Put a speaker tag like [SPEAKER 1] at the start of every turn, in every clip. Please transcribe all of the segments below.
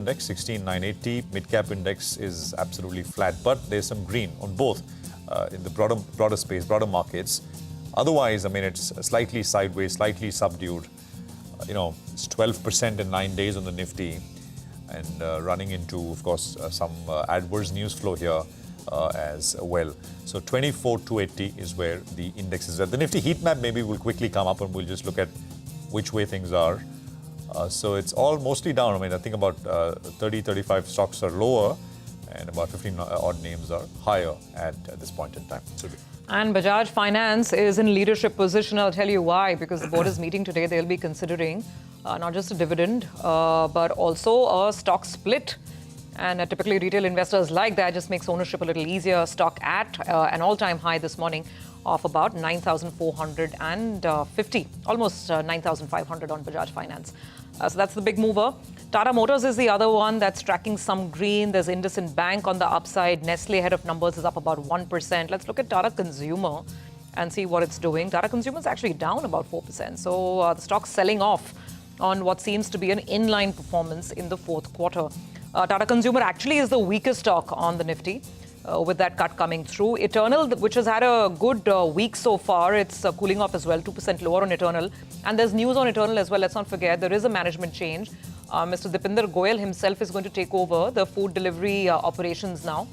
[SPEAKER 1] Index 16,980, mid-cap index is absolutely flat, but there's some green on both in the broader space, broader markets. Otherwise, I mean, it's slightly sideways, slightly subdued. It's 12% in 9 days on the Nifty, and running into, of course, some adverse news flow here as well. So 24,280 is where the index is at. The Nifty heat map maybe will quickly come up, and we'll just look at which way things are. So it's all mostly down. I mean, I think about 30, 35 stocks are lower and about 15 odd names are higher at this point in time.
[SPEAKER 2] And Bajaj Finance is in leadership position. I'll tell you why. Because the board is meeting today. They'll be considering not just a dividend, but also a stock split. And typically retail investors like that. Just makes ownership a little easier. Stock at an all-time high this morning of about 9,450, almost 9,500 on Bajaj Finance. So that's the big mover. Tata Motors is the other one that's tracking some green. There's IndusInd Bank on the upside. Nestle ahead of numbers is up about 1%. Let's look at Tata Consumer and see what it's doing. Tata Consumer is actually down about 4%. So the stock's selling off on what seems to be an inline performance in the fourth quarter. Tata Consumer actually is the weakest stock on the Nifty. With that cut coming through. Eternal, which has had a good week so far, it's cooling off as well, 2% lower on Eternal. And there's news on Eternal as well. Let's not forget, there is a management change. Mr. Dipinder Goyal himself is going to take over the food delivery operations now.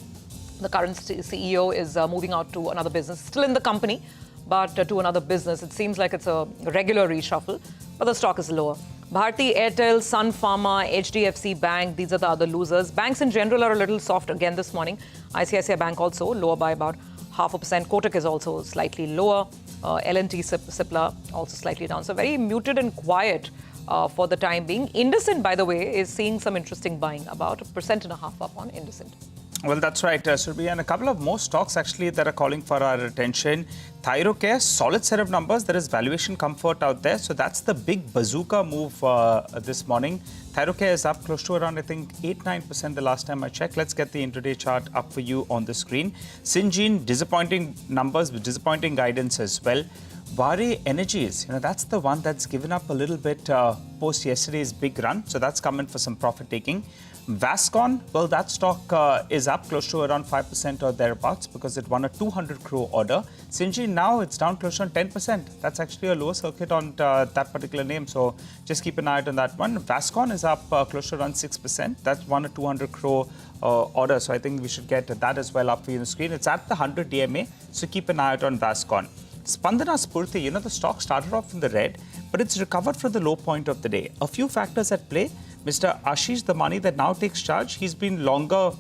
[SPEAKER 2] The current CEO is moving out to another business, still in the company, but to another business. It seems like it's a regular reshuffle, but the stock is lower. Bharti Airtel, Sun Pharma, HDFC Bank, these are the other losers. Banks in general are a little soft again this morning. ICICI Bank also lower by about 0.5%. Kotak is also slightly lower. L&T Cipla also slightly down. So very muted and quiet for the time being. IndusInd, by the way, is seeing some interesting buying, about 1.5% up on IndusInd.
[SPEAKER 3] Well, that's right, Surbhi. And a couple of more stocks actually that are calling for our attention. Thyrocare, solid set of numbers. There is valuation comfort out there. So that's the big bazooka move this morning. Thyrocare is up close to around, I think, 8-9% the last time I checked. Let's get the intraday chart up for you on the screen. Syngene, disappointing numbers with disappointing guidance as well. Vare Energies, that's the one that's given up a little bit post yesterday's big run. So that's coming for some profit taking. Vascon, well, that stock is up close to around 5% or thereabouts because it won a 200 crore order. Syngene now, it's down close to 10%. That's actually a lower circuit on that particular name. So just keep an eye out on that one. Vascon is up close to around 6%. That's won a 200 crore order. So I think we should get that as well up for you on the screen. It's at the 100 DMA. So keep an eye out on Vascon. Spandana Spurti, the stock started off in the red, but it's recovered from the low point of the day. A few factors at play. Mr. Ashish, the money that now takes charge, he's been longer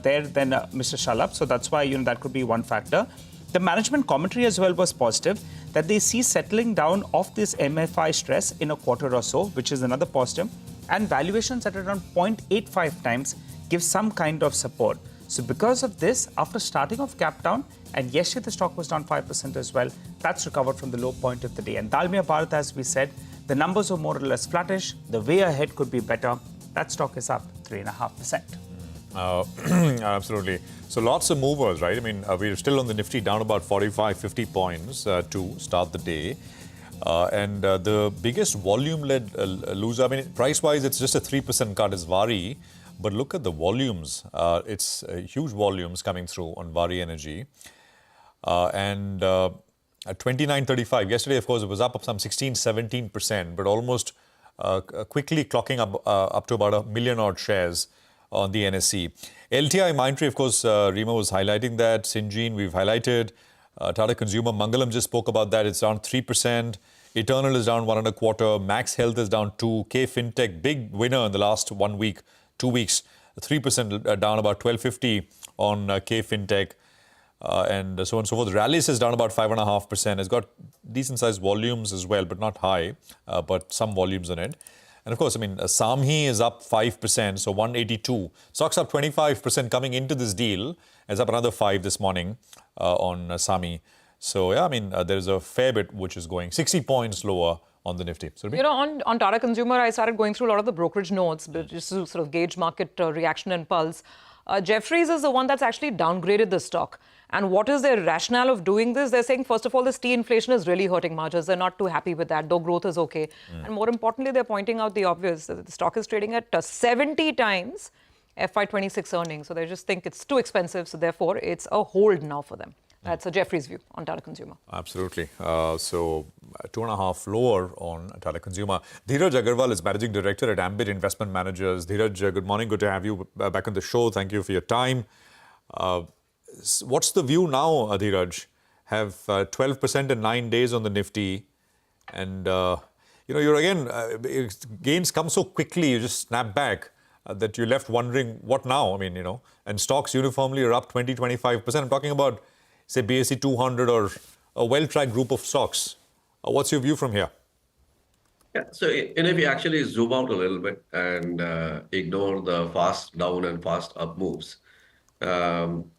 [SPEAKER 3] there than Mr. Shalap. So that's why, that could be one factor. The management commentary as well was positive, that they see settling down of this MFI stress in a quarter or so, which is another positive. And valuations at around 0.85 times give some kind of support. So because of this, after starting off gap down, and yesterday the stock was down 5% as well, that's recovered from the low point of the day. And Dalmia Bharat, as we said, the numbers are more or less flattish. The way ahead could be better. That stock is up 3.5%.
[SPEAKER 1] Absolutely. So lots of movers, right? I mean, we're still on the Nifty down about 45, 50 points to start the day. And the biggest volume-led loser, I mean, price-wise, it's just a 3% cut is Vari. But look at the volumes. It's huge volumes coming through on Vari Energy. At 29.35, yesterday, of course, it was up some 16-17%, but almost quickly clocking up to about 1 million odd shares on the NSE. LTI Mindtree, of course, Rima was highlighting that. Syngene, we've highlighted. Tata Consumer, Mangalam just spoke about that. It's down 3%. Eternal is down 1.25%. Max Health is down 2%. K Fintech, big winner in the last 1 week, 2 weeks. 3% down, about 12.50 on K Fintech. And so on and so forth. Rallis is down about 5.5%. It's got decent-sized volumes as well, but not high, but some volumes in it. And of course, I mean, Samhi is up 5%, so 182. Stocks up 25% coming into this deal. It's up another 5 this morning on Sami. So, yeah, I mean, there's a fair bit which is going 60 points lower on the Nifty.
[SPEAKER 2] On Tata Consumer, I started going through a lot of the brokerage notes, but just to sort of gauge market reaction and pulse. Jefferies is the one that's actually downgraded the stock. And what is their rationale of doing this? They're saying, first of all, this tea inflation is really hurting margins. They're not too happy with that, though growth is okay. And more importantly, they're pointing out the obvious. The stock is trading at 70 times FY26 earnings. So they just think it's too expensive. So therefore, it's a hold now for them. That's Jeffrey's view on Tata Consumer.
[SPEAKER 1] Absolutely. So 2.5 lower on Tata Consumer. Dheeraj Agarwal is Managing Director at Ambit Investment Managers. Dheeraj, good morning. Good to have you back on the show. Thank you for your time. What's the view now, Dheeraj? Have 12% in 9 days on the Nifty. And, you're again, gains come so quickly, you just snap back that you're left wondering, what now? I mean, and stocks uniformly are up 20, 25%. I'm talking about, say, BSE 200 or a well-tracked group of stocks. What's your view from here?
[SPEAKER 4] Yeah, so if you actually zoom out a little bit and ignore the fast down and fast up moves,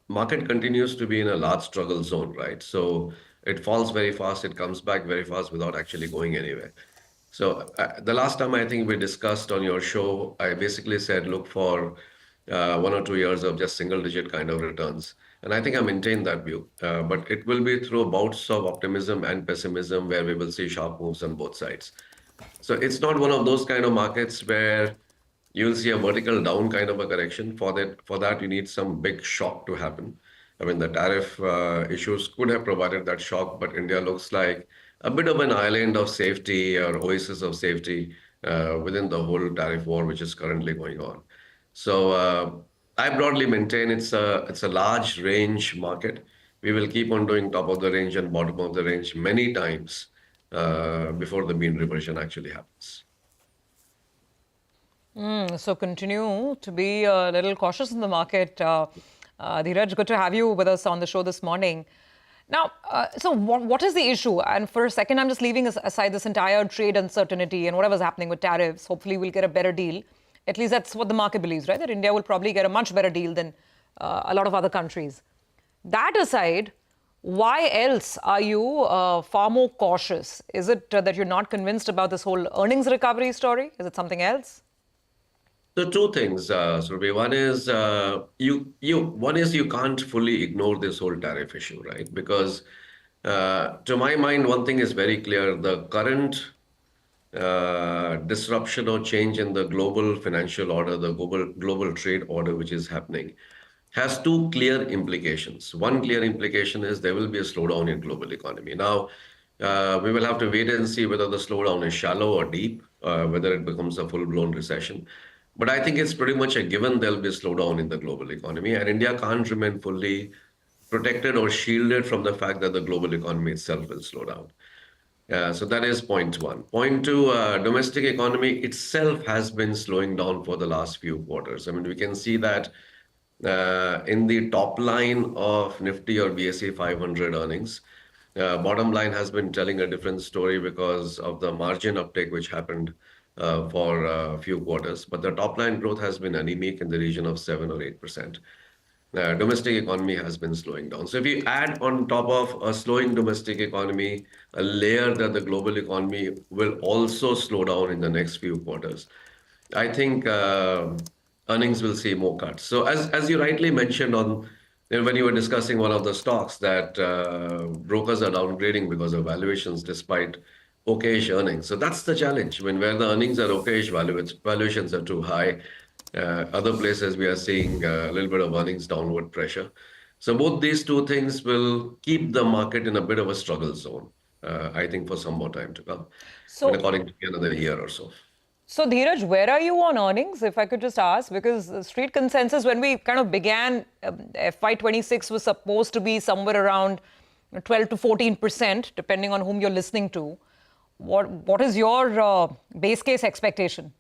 [SPEAKER 4] market continues to be in a large struggle zone, right? So it falls very fast, it comes back very fast without actually going anywhere. So the last time I think we discussed on your show, I basically said look for 1 or 2 years of just single-digit kind of returns. And I think I maintain that view. But it will be through bouts of optimism and pessimism where we will see sharp moves on both sides. So it's not one of those kind of markets where you'll see a vertical down kind of a correction. For that, you need some big shock to happen. I mean, the tariff issues could have provided that shock, but India looks like a bit of an island of safety or oasis of safety within the whole tariff war, which is currently going on. So I broadly maintain it's a large range market. We will keep on doing top of the range and bottom of the range many times before the mean reversion actually happens.
[SPEAKER 2] So continue to be a little cautious in the market. Dheeraj, good to have you with us on the show this morning. Now, so what is the issue? And for a second, I'm just leaving aside this entire trade uncertainty and whatever's happening with tariffs. Hopefully, we'll get a better deal. At least that's what the market believes, right? That India will probably get a much better deal than a lot of other countries. That aside, why else are you far more cautious? Is it that you're not convinced about this whole earnings recovery story? Is it something else?
[SPEAKER 4] So two things, Surbhi. One is you can't fully ignore this whole tariff issue, right? Because to my mind, one thing is very clear: the current disruption or change in the global financial order, the global trade order, which is happening, has two clear implications. One clear implication is there will be a slowdown in global economy. Now, we will have to wait and see whether the slowdown is shallow or deep, whether it becomes a full-blown recession. But I think it's pretty much a given there'll be a slowdown in the global economy, and India can't remain fully protected or shielded from the fact that the global economy itself will slow down. So that is point one. Point two, domestic economy itself has been slowing down for the last few quarters. I mean, we can see that in the top line of Nifty or BSE 500 earnings. Bottom line has been telling a different story because of the margin uptake which happened for a few quarters. But the top line growth has been anemic in the region of 7 or 8%. Domestic economy has been slowing down. So if you add on top of a slowing domestic economy, a layer that the global economy will also slow down in the next few quarters, I think earnings will see more cuts. So as you rightly mentioned when you were discussing one of the stocks that brokers are downgrading because of valuations despite okayish earnings. So that's the challenge. Where the earnings are okayish, valuations are too high. Other places we are seeing a little bit of earnings downward pressure. So both these two things will keep the market in a bit of a struggle zone, I think, for some more time to come. So, according to another year or so.
[SPEAKER 2] So, Dheeraj, where are you on earnings, if I could just ask? Because the street consensus, when we kind of began, FY26 was supposed to be somewhere around 12 to 14%, depending on whom you're listening to. What is your base case expectation?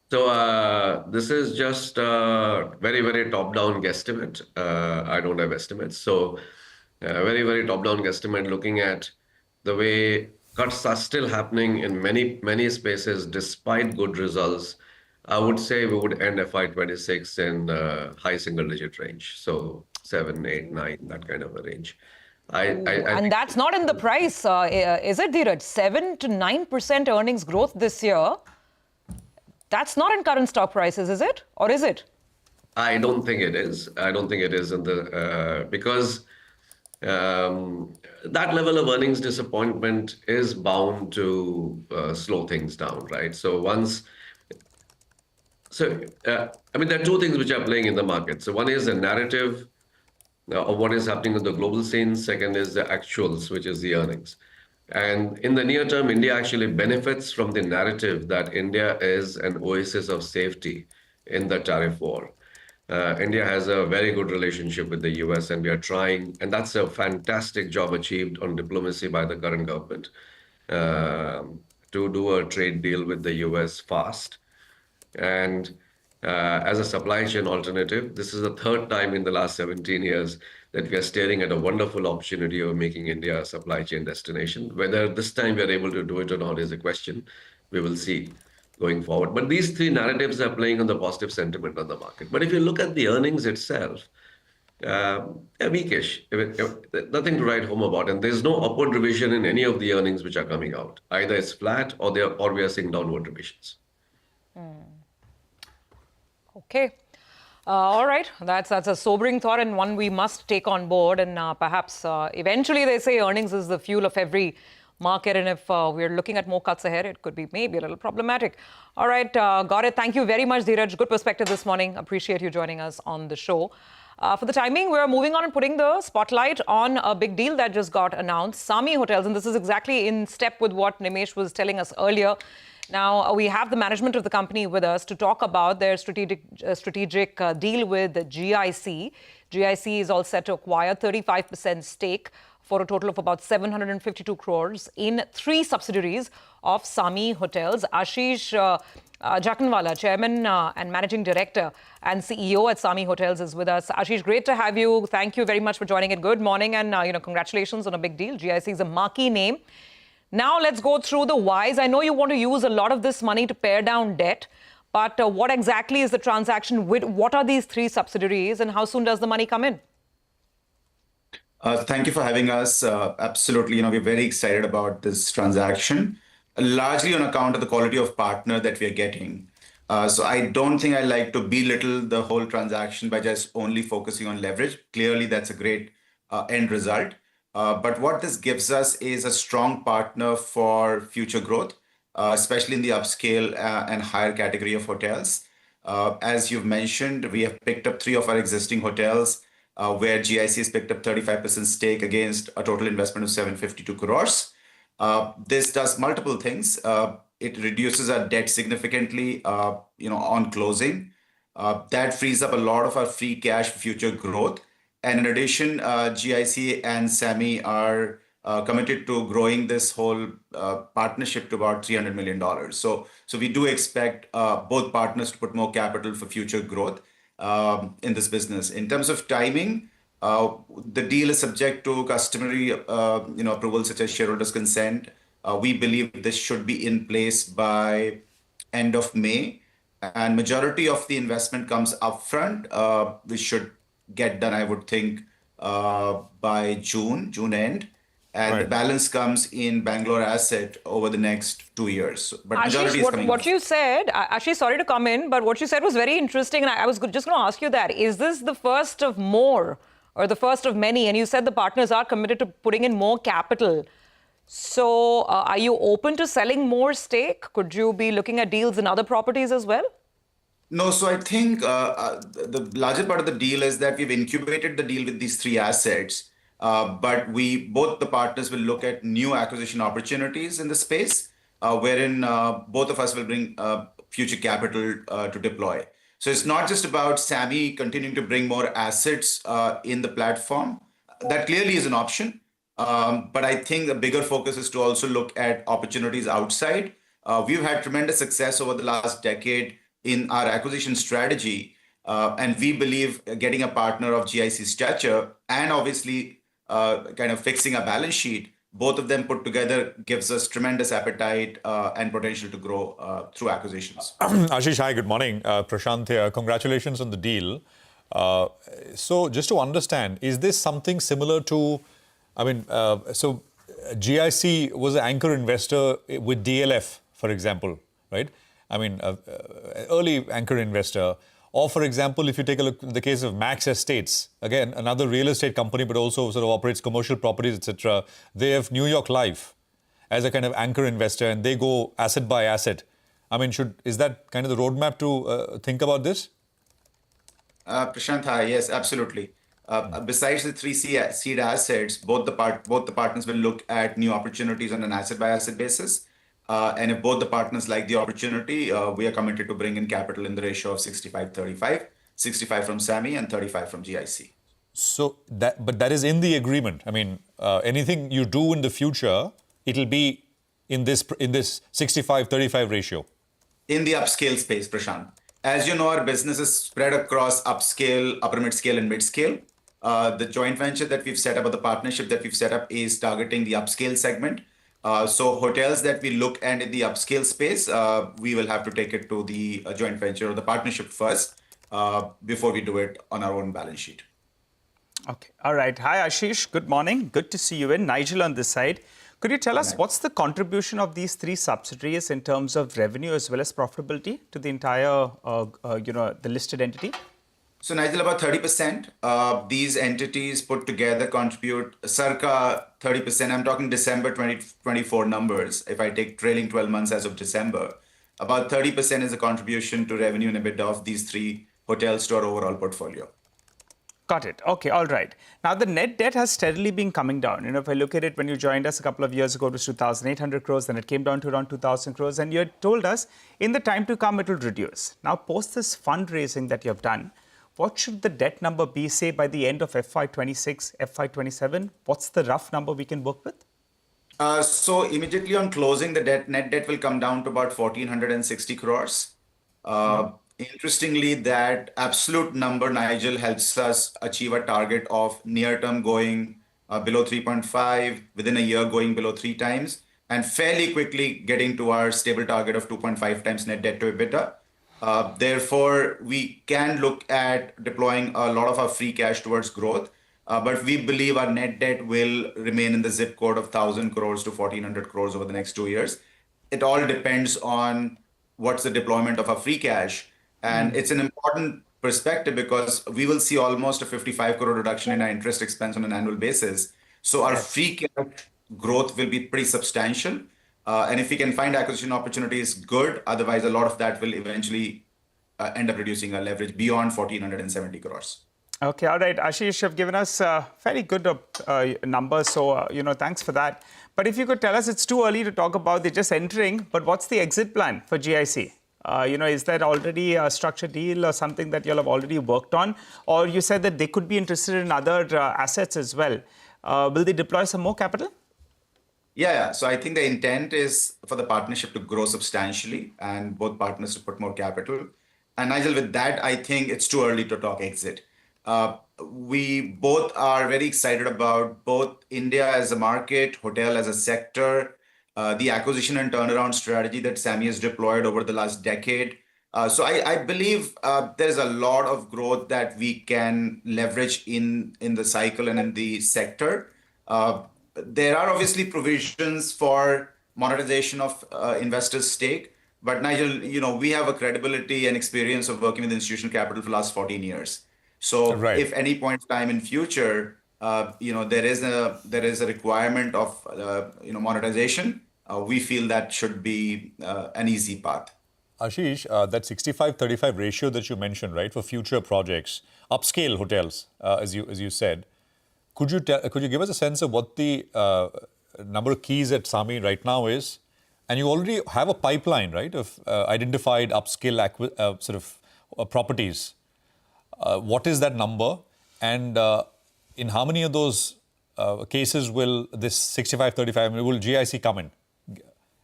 [SPEAKER 4] So this is just a very, very top-down guesstimate. I don't have estimates. So very, very top-down guesstimate looking at the way cuts are still happening in many spaces despite good results. I would say we would end FY26 in high single-digit range. So 7, 8, 9, that kind of a range.
[SPEAKER 2] And that's not in the price, is it, Dheeraj? 7 to 9% earnings growth this year. That's not in current stock prices, is it? Or is it?
[SPEAKER 4] I don't think it is. I don't think it is in the because that level of earnings disappointment is bound to slow things down, right? I mean, there are two things which are playing in the market. So one is the narrative of what is happening on the global scene. Second is the actuals, which is the earnings. And in the near term, India actually benefits from the narrative that India is an oasis of safety in the tariff war. India has a very good relationship with the US, and we are trying, and that's a fantastic job achieved on diplomacy by the current government to do a trade deal with the US fast. And as a supply chain alternative, this is the third time in the last 17 years that we are staring at a wonderful opportunity of making India a supply chain destination. Whether this time we are able to do it or not is a question. We will see going forward. But these three narratives are playing on the positive sentiment on the market. But if you look at the earnings itself, they're weakish. Nothing to write home about. And there's no upward revision in any of the earnings which are coming out. Either it's flat or we are seeing downward revisions.
[SPEAKER 2] Okay. All right. That's a sobering thought and one we must take on board. And perhaps eventually they say earnings is the fuel of every market. And if we're looking at more cuts ahead, it could be maybe a little problematic. All right. Got it. Thank you very much, Dheeraj. Good perspective this morning. Appreciate you joining us on the show. For the timing, we're moving on and putting the spotlight on a big deal that just got announced, Sami Hotels. And this is exactly in step with what Nimesh was telling us earlier. Now, we have the management of the company with us to talk about their strategic deal with GIC. GIC is all set to acquire 35% stake for a total of about 752 crores in 3 subsidiaries of Sami Hotels. Ashish Jakanwala, Chairman and Managing Director and CEO at Sami Hotels, is with us. Ashish, great to have you. Thank you very much for joining it. Good morning and congratulations on a big deal. GIC is a marquee name. Now let's go through the whys. I know you want to use a lot of this money to pare down debt, but what exactly is the transaction with? What are these 3 subsidiaries and how soon does the money come in?
[SPEAKER 5] Thank you for having us. Absolutely, we're very excited about this transaction, largely on account of the quality of partner that we are getting. So I don't think I like to belittle the whole transaction by just only focusing on leverage. Clearly, that's a great end result. But what this gives us is a strong partner for future growth, especially in the upscale and higher category of hotels. As you've mentioned, we have picked up 3 of our existing hotels where GIC has picked up 35% stake against a total investment of 752 crores. This does multiple things. It reduces our debt significantly, on closing. That frees up a lot of our free cash for future growth. And in addition, GIC and Sami are committed to growing this whole partnership to about $300 million. So we do expect both partners to put more capital for future growth in this business. In terms of timing, the deal is subject to customary approvals such as shareholders' consent. We believe this should be in place by end of May. And majority of the investment comes upfront, which should get done, I would think, by June end. And right. The balance comes in Bangalore asset over the next 2 years. But majority is coming
[SPEAKER 2] what you said, actually, sorry to come in, but what you said was very interesting. And I was just going to ask you that. Is this the first of more or the first of many? And you said the partners are committed to putting in more capital. So are you open to selling more stake? Could you be looking at deals in other properties as well?
[SPEAKER 5] No, so I think the larger part of the deal is that we've incubated the deal with these 3 assets, but both the partners will look at new acquisition opportunities in the space, wherein both of us will bring future capital to deploy. So it's not just about Sami continuing to bring more assets in the platform. That clearly is an option, but I think the bigger focus is to also look at opportunities outside. We've had tremendous success over the last decade in our acquisition strategy. And we believe getting a partner of GIC stature and obviously kind of fixing a balance sheet, both of them put together gives us tremendous appetite and potential to grow through acquisitions.
[SPEAKER 1] Ashish, hi, good morning. Prashant here. Congratulations on the deal. So just to understand, is this something similar to, so GIC was an anchor investor with DLF, for example, right? Early anchor investor. Or, for example, if you take a look at the case of Max Estates, again, another real estate company, but also sort of operates commercial properties, etc. They have New York Life as a kind of anchor investor, and they go asset by asset. I mean, is that kind of the roadmap to think about this?
[SPEAKER 5] Prashant, hi. Yes, absolutely. Besides the three seed assets, both the partners will look at new opportunities on an asset by asset basis. And if both the partners like the opportunity, we are committed to bring in capital in the ratio of 65-35, 65 from SAMI and 35 from GIC.
[SPEAKER 1] So but that is in the agreement. I mean, anything you do in the future, it'll be in this 65-35 ratio.
[SPEAKER 5] In the upscale space, Prashant. As you know, our business is spread across upscale, upper mid-scale, and mid-scale. The joint venture that we've set up, or the partnership that we've set up, is targeting the upscale segment. So hotels that we look at in the upscale space, we will have to take it to the joint venture or the partnership first before we do it on our own balance sheet.
[SPEAKER 3] Okay. All right. Hi, Ashish. Good morning. Good to see you in. Nigel on this side. Could you tell us what's the contribution of these three subsidiaries in terms of revenue as well as profitability to the entire, the listed entity?
[SPEAKER 5] So, Nigel, about 30%. These entities put together contribute circa 30%. I'm talking December 2024 numbers. If I take trailing 12 months as of December, about 30% is the contribution to revenue and EBITDA of these three hotels to our overall portfolio.
[SPEAKER 3] Got it. Okay, all right. Now, the net debt has steadily been coming down. You know, if I look at it, when you joined us a couple of years ago, it was 2,800 crores, then it came down to around 2,000 crores, and you had told us in the time to come, it will reduce. Now, post this fundraising that you have done, what should the debt number be, say, by the end of FY26, FY27? What's the rough number we can work with?
[SPEAKER 5] So immediately on closing, the net debt will come down to about 1,460 crores. Interestingly, that absolute number, Nigel, helps us achieve a target of near-term going below 3.5, within a year going below 3 times, and fairly quickly getting to our stable target of 2.5 times net debt to EBITDA. Therefore, we can look at deploying a lot of our free cash towards growth, but we believe our net debt will remain in the zip code of 1,000 crores to 1,400 crores over the next 2 years. It all depends on what's the deployment of our free cash. And it's an important perspective because we will see almost a 55 crore reduction in our interest expense on an annual basis. So our free cash growth will be pretty substantial. And if we can find acquisition opportunities, good. Otherwise, a lot of that will eventually end up reducing our leverage beyond 1,470 crores.
[SPEAKER 3] Okay, all right. Ashish, you've given us fairly good numbers. So, thanks for that. But if you could tell us, it's too early to talk about, they're just entering, but what's the exit plan for GIC? Is there already a structured deal or something that you'll have already worked on? Or you said that they could be interested in other assets as well. Will they deploy some more capital?
[SPEAKER 5] Yeah. So I think the intent is for the partnership to grow substantially and both partners to put more capital. And Nigel, with that, I think it's too early to talk exit. We both are very excited about both India as a market, hotel as a sector, the acquisition and turnaround strategy that SAMI has deployed over the last decade. So I believe there's a lot of growth that we can leverage in the cycle and in the sector. There are obviously provisions for monetization of investors' stake. But Nigel, we have a credibility and experience of working with institutional capital for the last 14 years. So if any point of time in future, there is a requirement of monetization, we feel that should be an easy path.
[SPEAKER 1] Ashish, that 65-35 ratio that you mentioned, right, for future projects, upscale hotels, as you said, could you give us a sense of what the number of keys at SAMI right now is? And you already have a pipeline, right, of identified upscale properties. What is that number? And in how many of those cases will this 65-35, will GIC come in?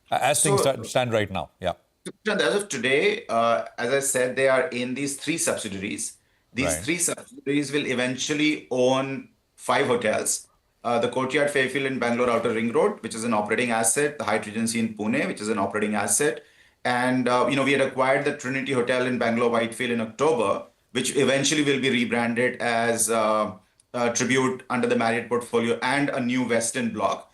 [SPEAKER 1] As things stand right now, yeah.
[SPEAKER 5] As of today, as I said, they are in these 3 subsidiaries. These 3 subsidiaries will eventually own 5 hotels. The Courtyard Fairfield in Bangalore Outer Ring Road, which is an operating asset. The Hyatt Regency in Pune, which is an operating asset. And, we had acquired the Trinity Hotel in Bangalore Whitefield in October, which eventually will be rebranded as Tribute under the Marriott portfolio and a new Westin block.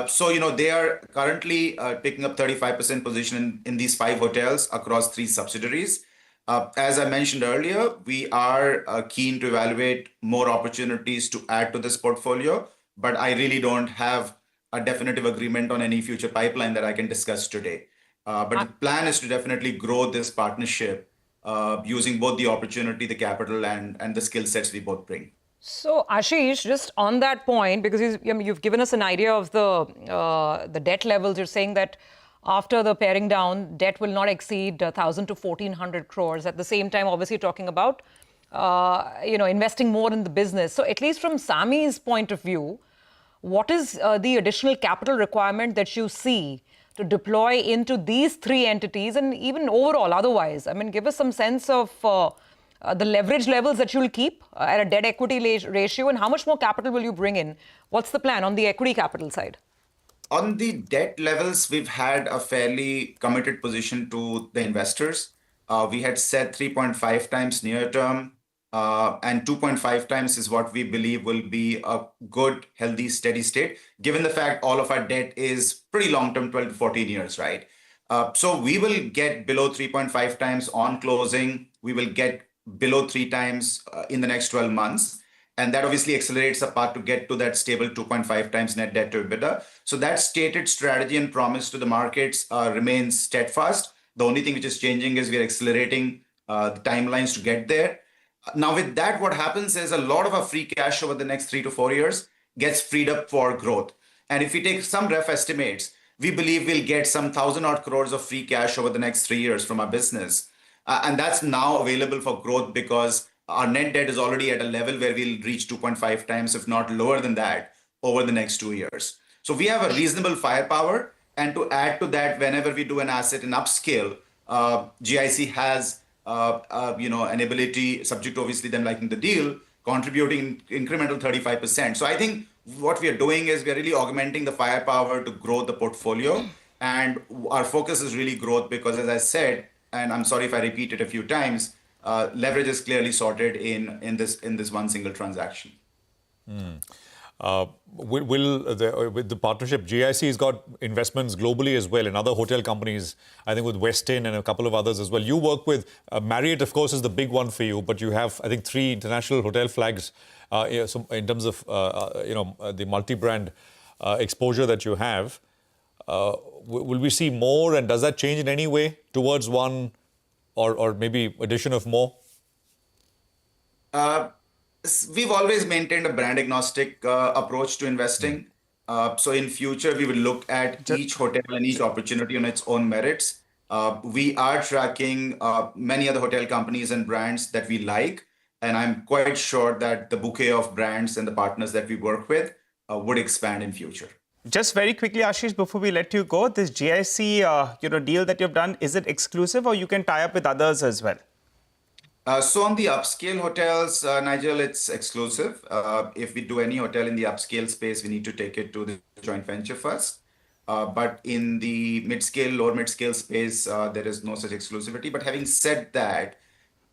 [SPEAKER 5] So, they are currently picking up 35% position in these 5 hotels across 3 subsidiaries. As I mentioned earlier, we are keen to evaluate more opportunities to add to this portfolio, but I really don't have a definitive agreement on any future pipeline that I can discuss today. But the plan is to definitely grow this partnership using both the opportunity, the capital, and the skill sets we both bring.
[SPEAKER 2] So, Ashish, just on that point, because you've given us an idea of the debt levels, you're saying that after the paring down, debt will not exceed 1,000 to 1,400 crores. At the same time, obviously, talking about investing more in the business. So, at least from Sammy's point of view, what is the additional capital requirement that you see to deploy into these three entities and even overall otherwise? I mean, give us some sense of the leverage levels that you'll keep at a debt equity ratio, and how much more capital will you bring in? What's the plan on the equity capital side?
[SPEAKER 5] On the debt levels, we've had a fairly committed position to the investors. We had said 3.5 times near term, and 2.5 times is what we believe will be a good, healthy, steady state, given the fact all of our debt is pretty long-term, 12 to 14 years, right? So we will get below 3.5 times on closing. We will get below 3 times in the next 12 months. And that obviously accelerates the path to get to that stable 2.5 times net debt to EBITDA. So that stated strategy and promise to the markets remains steadfast. The only thing which is changing is we are accelerating the timelines to get there. Now, with that, what happens is a lot of our free cash over the next 3 to 4 years gets freed up for growth. And if we take some rough estimates, we believe we'll get some 1,000 odd crores of free cash over the next 3 years from our business. And that's now available for growth because our net debt is already at a level where we'll reach 2.5 times, if not lower than that, over the next 2 years. So we have a reasonable firepower. And to add to that, whenever we do an asset in upscale, GIC has an ability, subject to obviously them liking the deal, contributing incremental 35%. So I think what we are doing is we are really augmenting the firepower to grow the portfolio. And our focus is really growth because, as I said, and I'm sorry if I repeat it a few times, leverage is clearly sorted in this one single transaction.
[SPEAKER 1] With the partnership, GIC has got investments globally as well in other hotel companies, I think with Westin and a couple of others as well. You work with Marriott, of course, is the big one for you, but you have, I think, 3 international hotel flags so in terms of, the multi-brand exposure that you have. Will we see more, and does that change in any way towards one or maybe addition of more?
[SPEAKER 5] We've always maintained a brand agnostic approach to investing. So in future, we will look at each hotel and each opportunity on its own merits. We are tracking many other hotel companies and brands that we like. And I'm quite sure that the bouquet of brands and the partners that we work with would expand in future.
[SPEAKER 3] Just very quickly, Ashish, before we let you go, this GIC deal that you've done, is it exclusive or you can tie up with others as well?
[SPEAKER 5] So on the upscale hotels, Nigel, it's exclusive. If we do any hotel in the upscale space, we need to take it to the joint venture first. But in the mid-scale, lower mid-scale space, there is no such exclusivity. But having said that,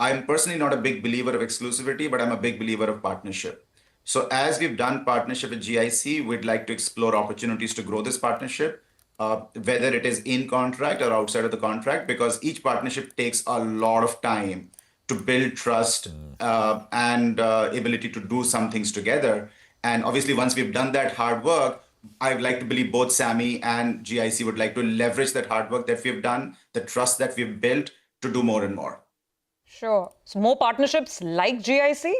[SPEAKER 5] I'm personally not a big believer of exclusivity, but I'm a big believer of partnership. So as we've done partnership with GIC, we'd like to explore opportunities to grow this partnership, whether it is in contract or outside of the contract, because each partnership takes a lot of time to build trust and ability to do some things together. And obviously, once we've done that hard work, I'd like to believe both Sammy and GIC would like to leverage that hard work that we've done, the trust that we've built to do more and more.
[SPEAKER 2] Sure. So more partnerships like GIC?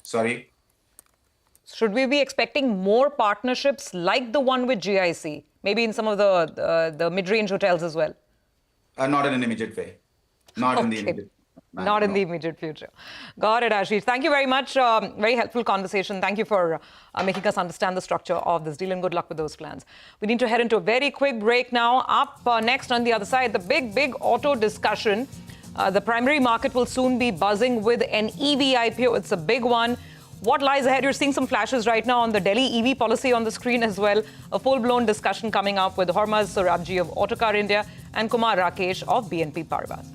[SPEAKER 5] Sorry?
[SPEAKER 2] Should we be expecting more partnerships like the one with GIC? Maybe in some of the mid-range hotels as well?
[SPEAKER 5] Not in an immediate way. Not in the immediate manner,
[SPEAKER 2] Not in the immediate future. Got it, Ashish. Thank you very much. Very helpful conversation. Thank you for making us understand the structure of this deal, and good luck with those plans. We need to head into a very quick break now. Up next on the other side, the big auto discussion. The primary market will soon be buzzing with an EV IPO. It's a big one. What lies ahead? You're seeing some flashes right now on the Delhi EV policy on the screen as well. A full-blown discussion coming up with Hormaz Sorabji of Autocar India and Kumar Rakesh of BNP Paribas.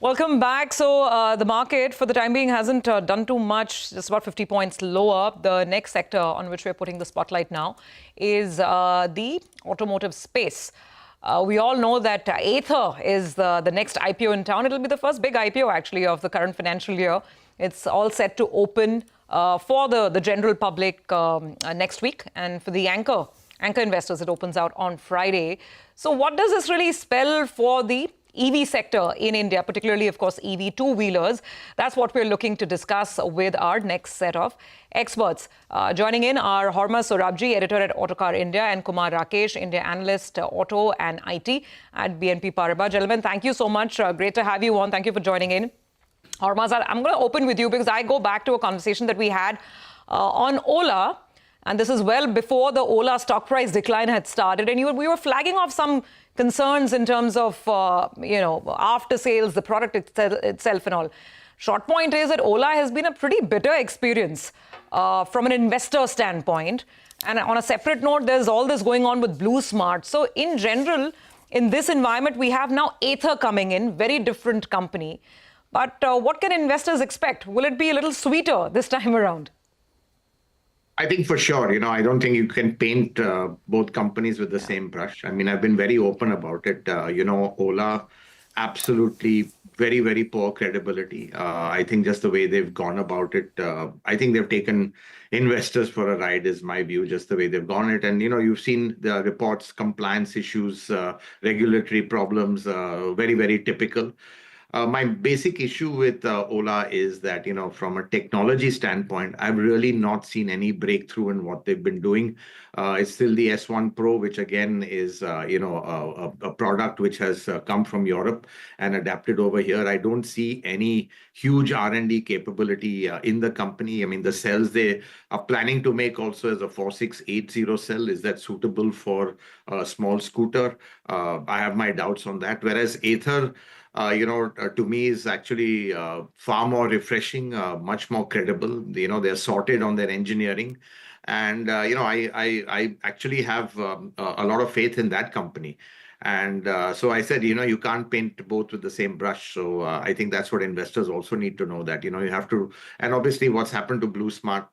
[SPEAKER 2] Welcome back. So the market, for the time being, hasn't done too much, just about 50 points lower. The next sector on which we're putting the spotlight now is the automotive space. We all know that Ather is the next IPO in town. It'll be the first big IPO, actually, of the current financial year. It's all set to open for the general public next week. And for the anchor investors, it opens out on Friday. So what does this really spell for the EV sector in India, particularly, of course, EV two-wheelers? That's what we're looking to discuss with our next set of experts. Joining in are Hormaz Sorabji, editor at Autocar India, and Kumar Rakesh, India analyst, auto and IT at BNP Paribas. Gentlemen, thank you so much. Great to have you on. Thank you for joining in. Hormaz, I'm going to open with you because I go back to a conversation that we had on Ola. And this is well before the Ola stock price decline had started. And we were flagging off some concerns in terms of, after sales, the product itself and all. Short point is that Ola has been a pretty bitter experience from an investor standpoint. And on a separate note, there's all this going on with Blue Smart. So in general, in this environment, we have now Ather coming in, very different company. But what can investors expect? Will it be a little sweeter this time around?
[SPEAKER 6] I think for sure, I don't think you can paint both companies with the same brush. I mean, I've been very open about it. Ola, absolutely very, very poor credibility. I think just the way they've gone about it, I think they've taken investors for a ride is my view, just the way they've gone it. And, you've seen the reports, compliance issues, regulatory problems, very, very typical. My basic issue with Ola is that, from a technology standpoint, I've really not seen any breakthrough in what they've been doing. It's still the S1 Pro, which again is, a product which has come from Europe and adapted over here. I don't see any huge R&D capability in the company. I mean, the cells they are planning to make also as a 4680 cell. Is that suitable for a small scooter? I have my doubts on that. Whereas Ather, to me is actually far more refreshing, much more credible. They're sorted on their engineering. And, I actually have a lot of faith in that company. And so I said, you can't paint both with the same brush. So I think that's what investors also need to know, that, you have to. And obviously what's happened to Blue Smart,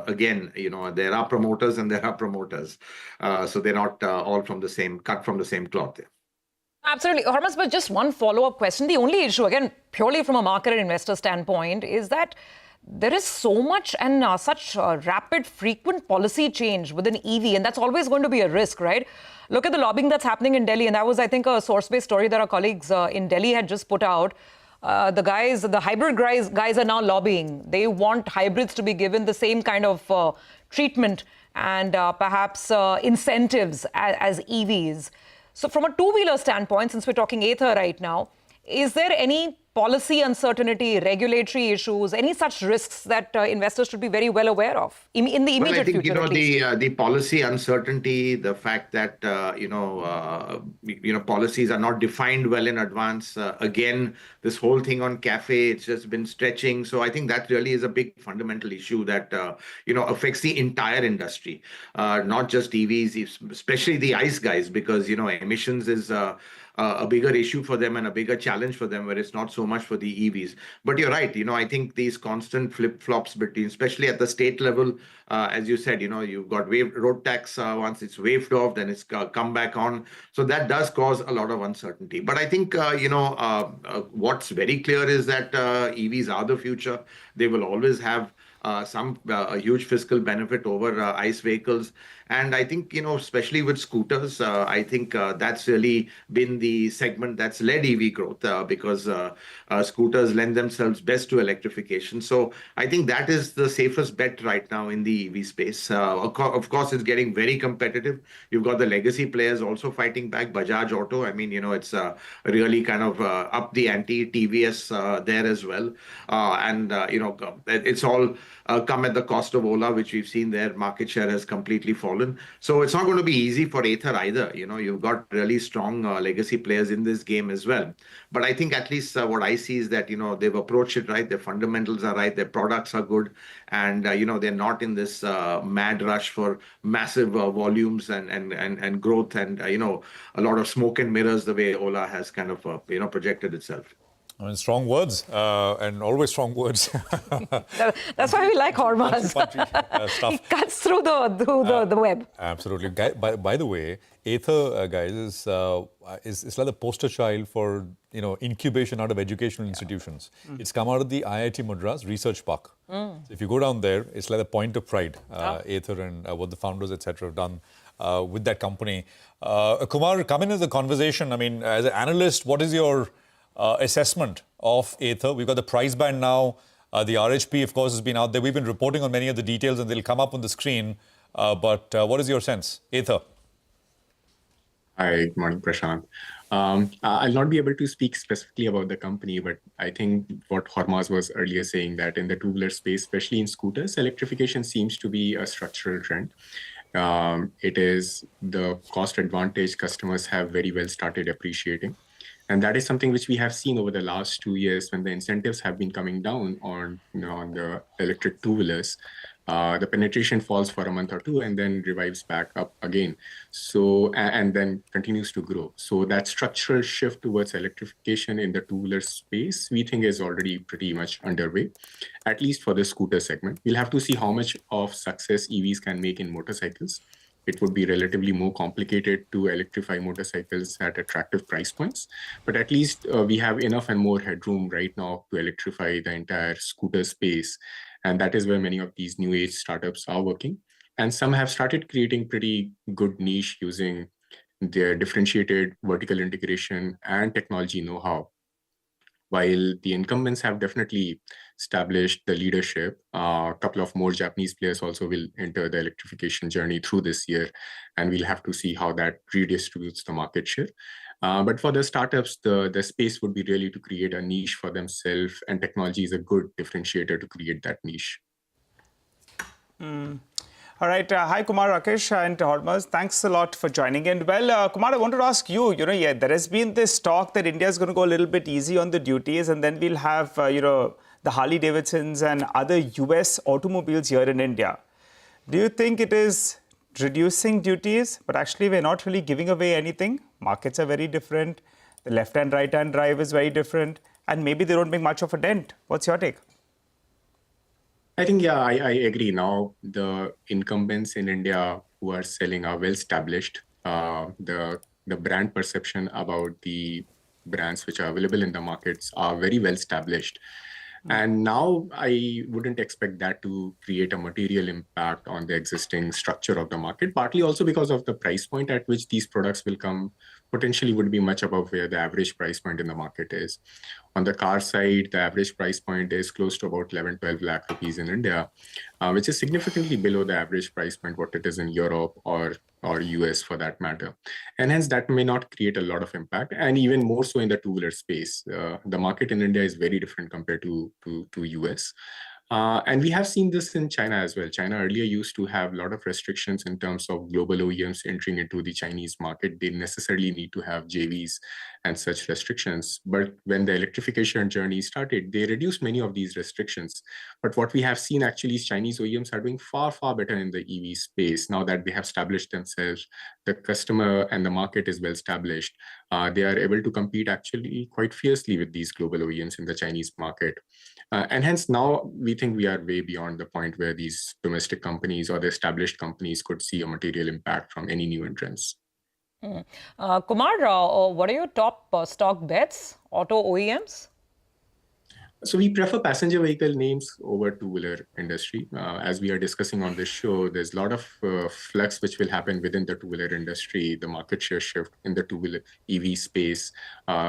[SPEAKER 6] again, there are promoters and there are promoters. So they're not all cut from the same cloth there.
[SPEAKER 2] Absolutely. Hormaz, but just one follow-up question. The only issue, again, purely from a market and investor standpoint, is that there is so much and such rapid, frequent policy change within EV, and that's always going to be a risk, right? Look at the lobbying that's happening in Delhi, and that was, I think, a source-based story that our colleagues in Delhi had just put out. The hybrid guys are now lobbying. They want hybrids to be given the same kind of treatment and perhaps incentives as EVs. So from a two-wheeler standpoint, since we're talking Ather right now, is there any policy uncertainty, regulatory issues, any such risks that investors should be very well aware of in the immediate future?
[SPEAKER 6] I think, the policy uncertainty, the fact that, policies are not defined well in advance. Again, this whole thing on CAFE, it's just been stretching. So I think that really is a big fundamental issue that, affects the entire industry, not just EVs, especially the ICE guys, because, emissions is a bigger issue for them and a bigger challenge for them, where it's not so much for the EVs. But you're right, I think these constant flip-flops between, especially at the state level, as you said, you've got road tax, once it's waived off, then it's come back on. So that does cause a lot of uncertainty. But I think, what's very clear is that EVs are the future. They will always have a huge fiscal benefit over ICE vehicles. And I think, especially with scooters, I think that's really been the segment that's led EV growth because scooters lend themselves best to electrification. So I think that is the safest bet right now in the EV space. Of course, it's getting very competitive. You've got the legacy players also fighting back. Bajaj Auto, I mean, it's really kind of up the ante. TVS there as well. It's all come at the cost of Ola, which we've seen their market share has completely fallen. So it's not going to be easy for Ather either. You've got really strong legacy players in this game as well. But I think at least what I see is that, they've approached it right. Their fundamentals are right. Their products are good. And, they're not in this mad rush for massive volumes and growth and, a lot of smoke and mirrors the way Ola has kind of, projected itself.
[SPEAKER 1] I mean, strong words and always strong words.
[SPEAKER 2] That's why we like Hormuz.
[SPEAKER 1] Stuff.
[SPEAKER 2] He cuts through the web.
[SPEAKER 1] Absolutely. By the way, Ather, guys, is like the poster child for incubation out of educational institutions. It's come out of the IIT Madras Research Park. So if you go down there, it's like a point of pride. Ather and what the founders, etc., have done with that company. Kumar, come into the conversation. I mean, as an analyst, what is your assessment of Ather? We've got the price band now. The RHP, of course, has been out there. We've been reporting on many of the details and they'll come up on the screen. But what is your sense? Ather?
[SPEAKER 7] Hi, good morning, Prashant. I'll not be able to speak specifically about the company, but I think what Hormaz was earlier saying, that in the two-wheeler space, especially in scooters, electrification seems to be a structural trend. It is the cost advantage customers have very well started appreciating. And that is something which we have seen over the last 2 years when the incentives have been coming down on the electric two-wheelers. The penetration falls for a month or two and then revives back up again. So, and then continues to grow. So that structural shift towards electrification in the two-wheeler space, we think is already pretty much underway, at least for the scooter segment. We'll have to see how much of success EVs can make in motorcycles. It would be relatively more complicated to electrify motorcycles at attractive price points. But at least we have enough and more headroom right now to electrify the entire scooter space. And that is where many of these new age startups are working. And some have started creating pretty good niche using their differentiated vertical integration and technology know-how. While the incumbents have definitely established the leadership, a couple of more Japanese players also will enter the electrification journey through this year, and we'll have to see how that redistributes the market share. But for the startups, the space would be really to create a niche for themselves, and technology is a good differentiator to create that niche.
[SPEAKER 3] All right. Hi, Kumar, Rakesh, and Hormuz. Thanks a lot for joining in. Well, Kumar, I wanted to ask you, there has been this talk that India is going to go a little bit easy on the duties, and then we'll have, the Harley-Davidsons and other US automobiles here in India. Do you think it is reducing duties, but actually we're not really giving away anything? Markets are very different. The left-hand, right-hand drive is very different, and maybe they don't make much of a dent. What's your take?
[SPEAKER 7] I think, yeah, I agree. Now, the incumbents in India who are selling are well established. The brand perception about the brands which are available in the markets are very well established. And now I wouldn't expect that to create a material impact on the existing structure of the market, partly also because of the price point at which these products will come potentially would be much above where the average price point in the market is. On the car side, the average price point is close to about 11-12 lakh rupees in India, which is significantly below the average price point what it is in Europe or US for that matter. And hence that may not create a lot of impact, and even more so in the two-wheeler space. The market in India is very different compared to US. And we have seen this in China as well. China earlier used to have a lot of restrictions in terms of global OEMs entering into the Chinese market. They necessarily need to have JVs and such restrictions. But when the electrification journey started, they reduced many of these restrictions. But what we have seen actually is Chinese OEMs are doing far, far better in the EV space now that they have established themselves. The customer and the market is well established. They are able to compete actually quite fiercely with these global OEMs in the Chinese market. And hence now we think we are way beyond the point where these domestic companies or the established companies could see a material impact from any new entrants.
[SPEAKER 2] Kumar, what are your top stock bets, auto OEMs?
[SPEAKER 7] So we prefer passenger vehicle names over two-wheeler industry. As we are discussing on this show, there's a lot of flux which will happen within the two-wheeler industry, the market share shift in the two-wheeler EV space.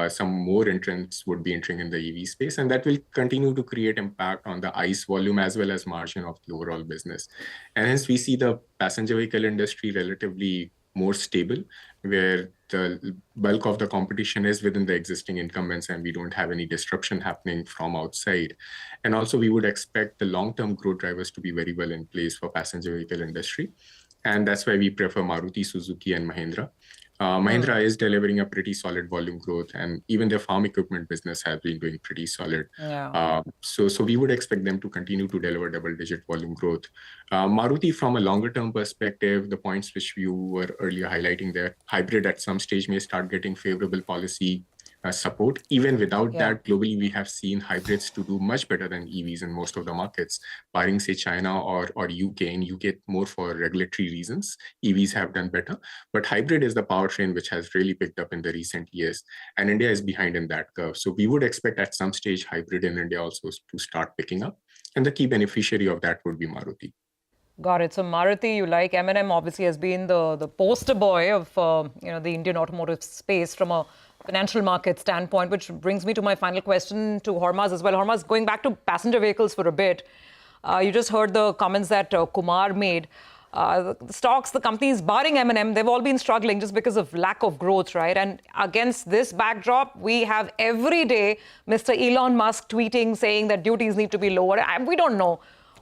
[SPEAKER 7] Some more entrants would be entering in the EV space, and that will continue to create impact on the ICE volume as well as margin of the overall business. And hence we see the passenger vehicle industry relatively more stable, where the bulk of the competition is within the existing incumbents and we don't have any disruption happening from outside. And also we would expect the long-term growth drivers to be very well in place for passenger vehicle industry. And that's why we prefer Maruti, Suzuki and Mahindra. Mahindra is delivering a pretty solid volume growth, and even their farm equipment business has been doing pretty solid.
[SPEAKER 2] Yeah.
[SPEAKER 7] So we would expect them to continue to deliver double-digit volume growth. Maruti, from a longer-term perspective, the points which you were earlier highlighting there, hybrid at some stage may start getting favorable policy support. Even without that, globally, we have seen hybrids to do much better than EVs in most of the markets, barring, say, China or UK. In UK, more for regulatory reasons, EVs have done better. But hybrid is the powertrain which has really picked up in the recent years. And India is behind in that curve. So we would expect at some stage hybrid in India also to start picking up. And the key beneficiary of that would be Maruti.
[SPEAKER 2] Got it. So Maruti, you like. M&M obviously has been the poster boy of the Indian automotive space from a financial market standpoint, which brings me to my final question to Hormaz as well. Hormaz, going back to passenger vehicles for a bit, you just heard the comments that Kumar made. The stocks, the companies barring M&M, they've all been struggling just because of lack of growth, right? And against this backdrop, we have every day Mr. Elon Musk tweeting, saying that duties need to be lower. We don't know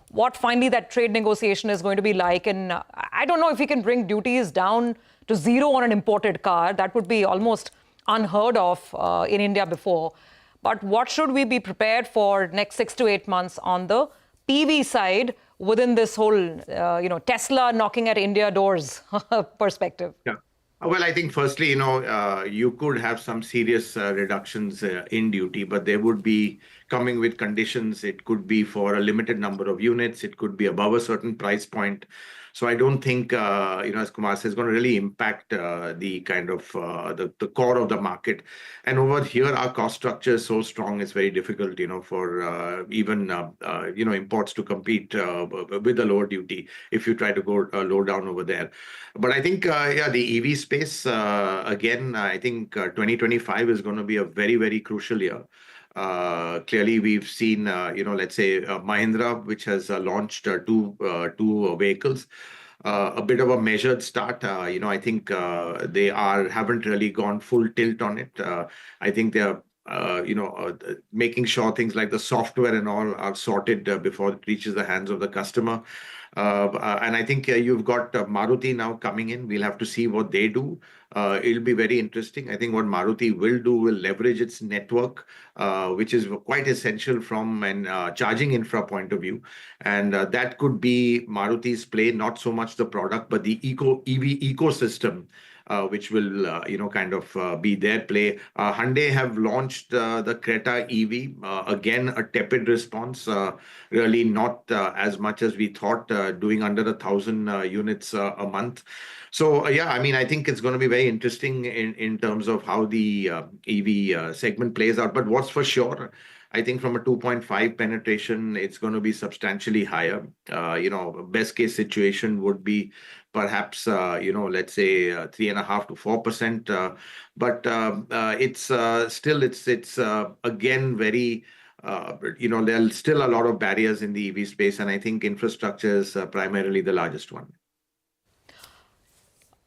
[SPEAKER 2] what finally that trade negotiation is going to be like. And I don't know if we can bring duties down to zero on an imported car. That would be almost unheard of in India before. But what should we be prepared for next 6 to 8 months on the PV side within this whole, Tesla knocking at India doors perspective?
[SPEAKER 6] Yeah. Well, I think firstly, you could have some serious reductions in duty, but they would be coming with conditions. It could be for a limited number of units. It could be above a certain price point. So I don't think, as Kumar says, it's going to really impact the kind of the core of the market. And over here, our cost structure is so strong, it's very difficult, for even, imports to compete with the lower duty if you try to go low down over there. But I think, the EV space, again, I think 2025 is going to be a very, very crucial year. Clearly, we've seen, let's say Mahindra, which has launched two vehicles, a bit of a measured start. I think they haven't really gone full tilt on it. I think they're making sure things like the software and all are sorted before it reaches the hands of the customer. And I think you've got Maruti now coming in. We'll have to see what they do. It'll be very interesting. I think what Maruti will do will leverage its network, which is quite essential from an charging infra point of view. And that could be Maruti's play, not so much the product, but the EV ecosystem, which will, kind of be their play. Hyundai have launched the Creta EV. Again, a tepid response, really not as much as we thought, doing under 1,000 units a month. So, I think it's going to be very interesting in terms of how the EV segment plays out. But what's for sure, I think from a 2.5 penetration, it's going to be substantially higher. Best case situation would be perhaps, let's say 3.5 to 4%. But it's still, again, very, there's still a lot of barriers in the EV space. And I think infrastructure is primarily the largest one.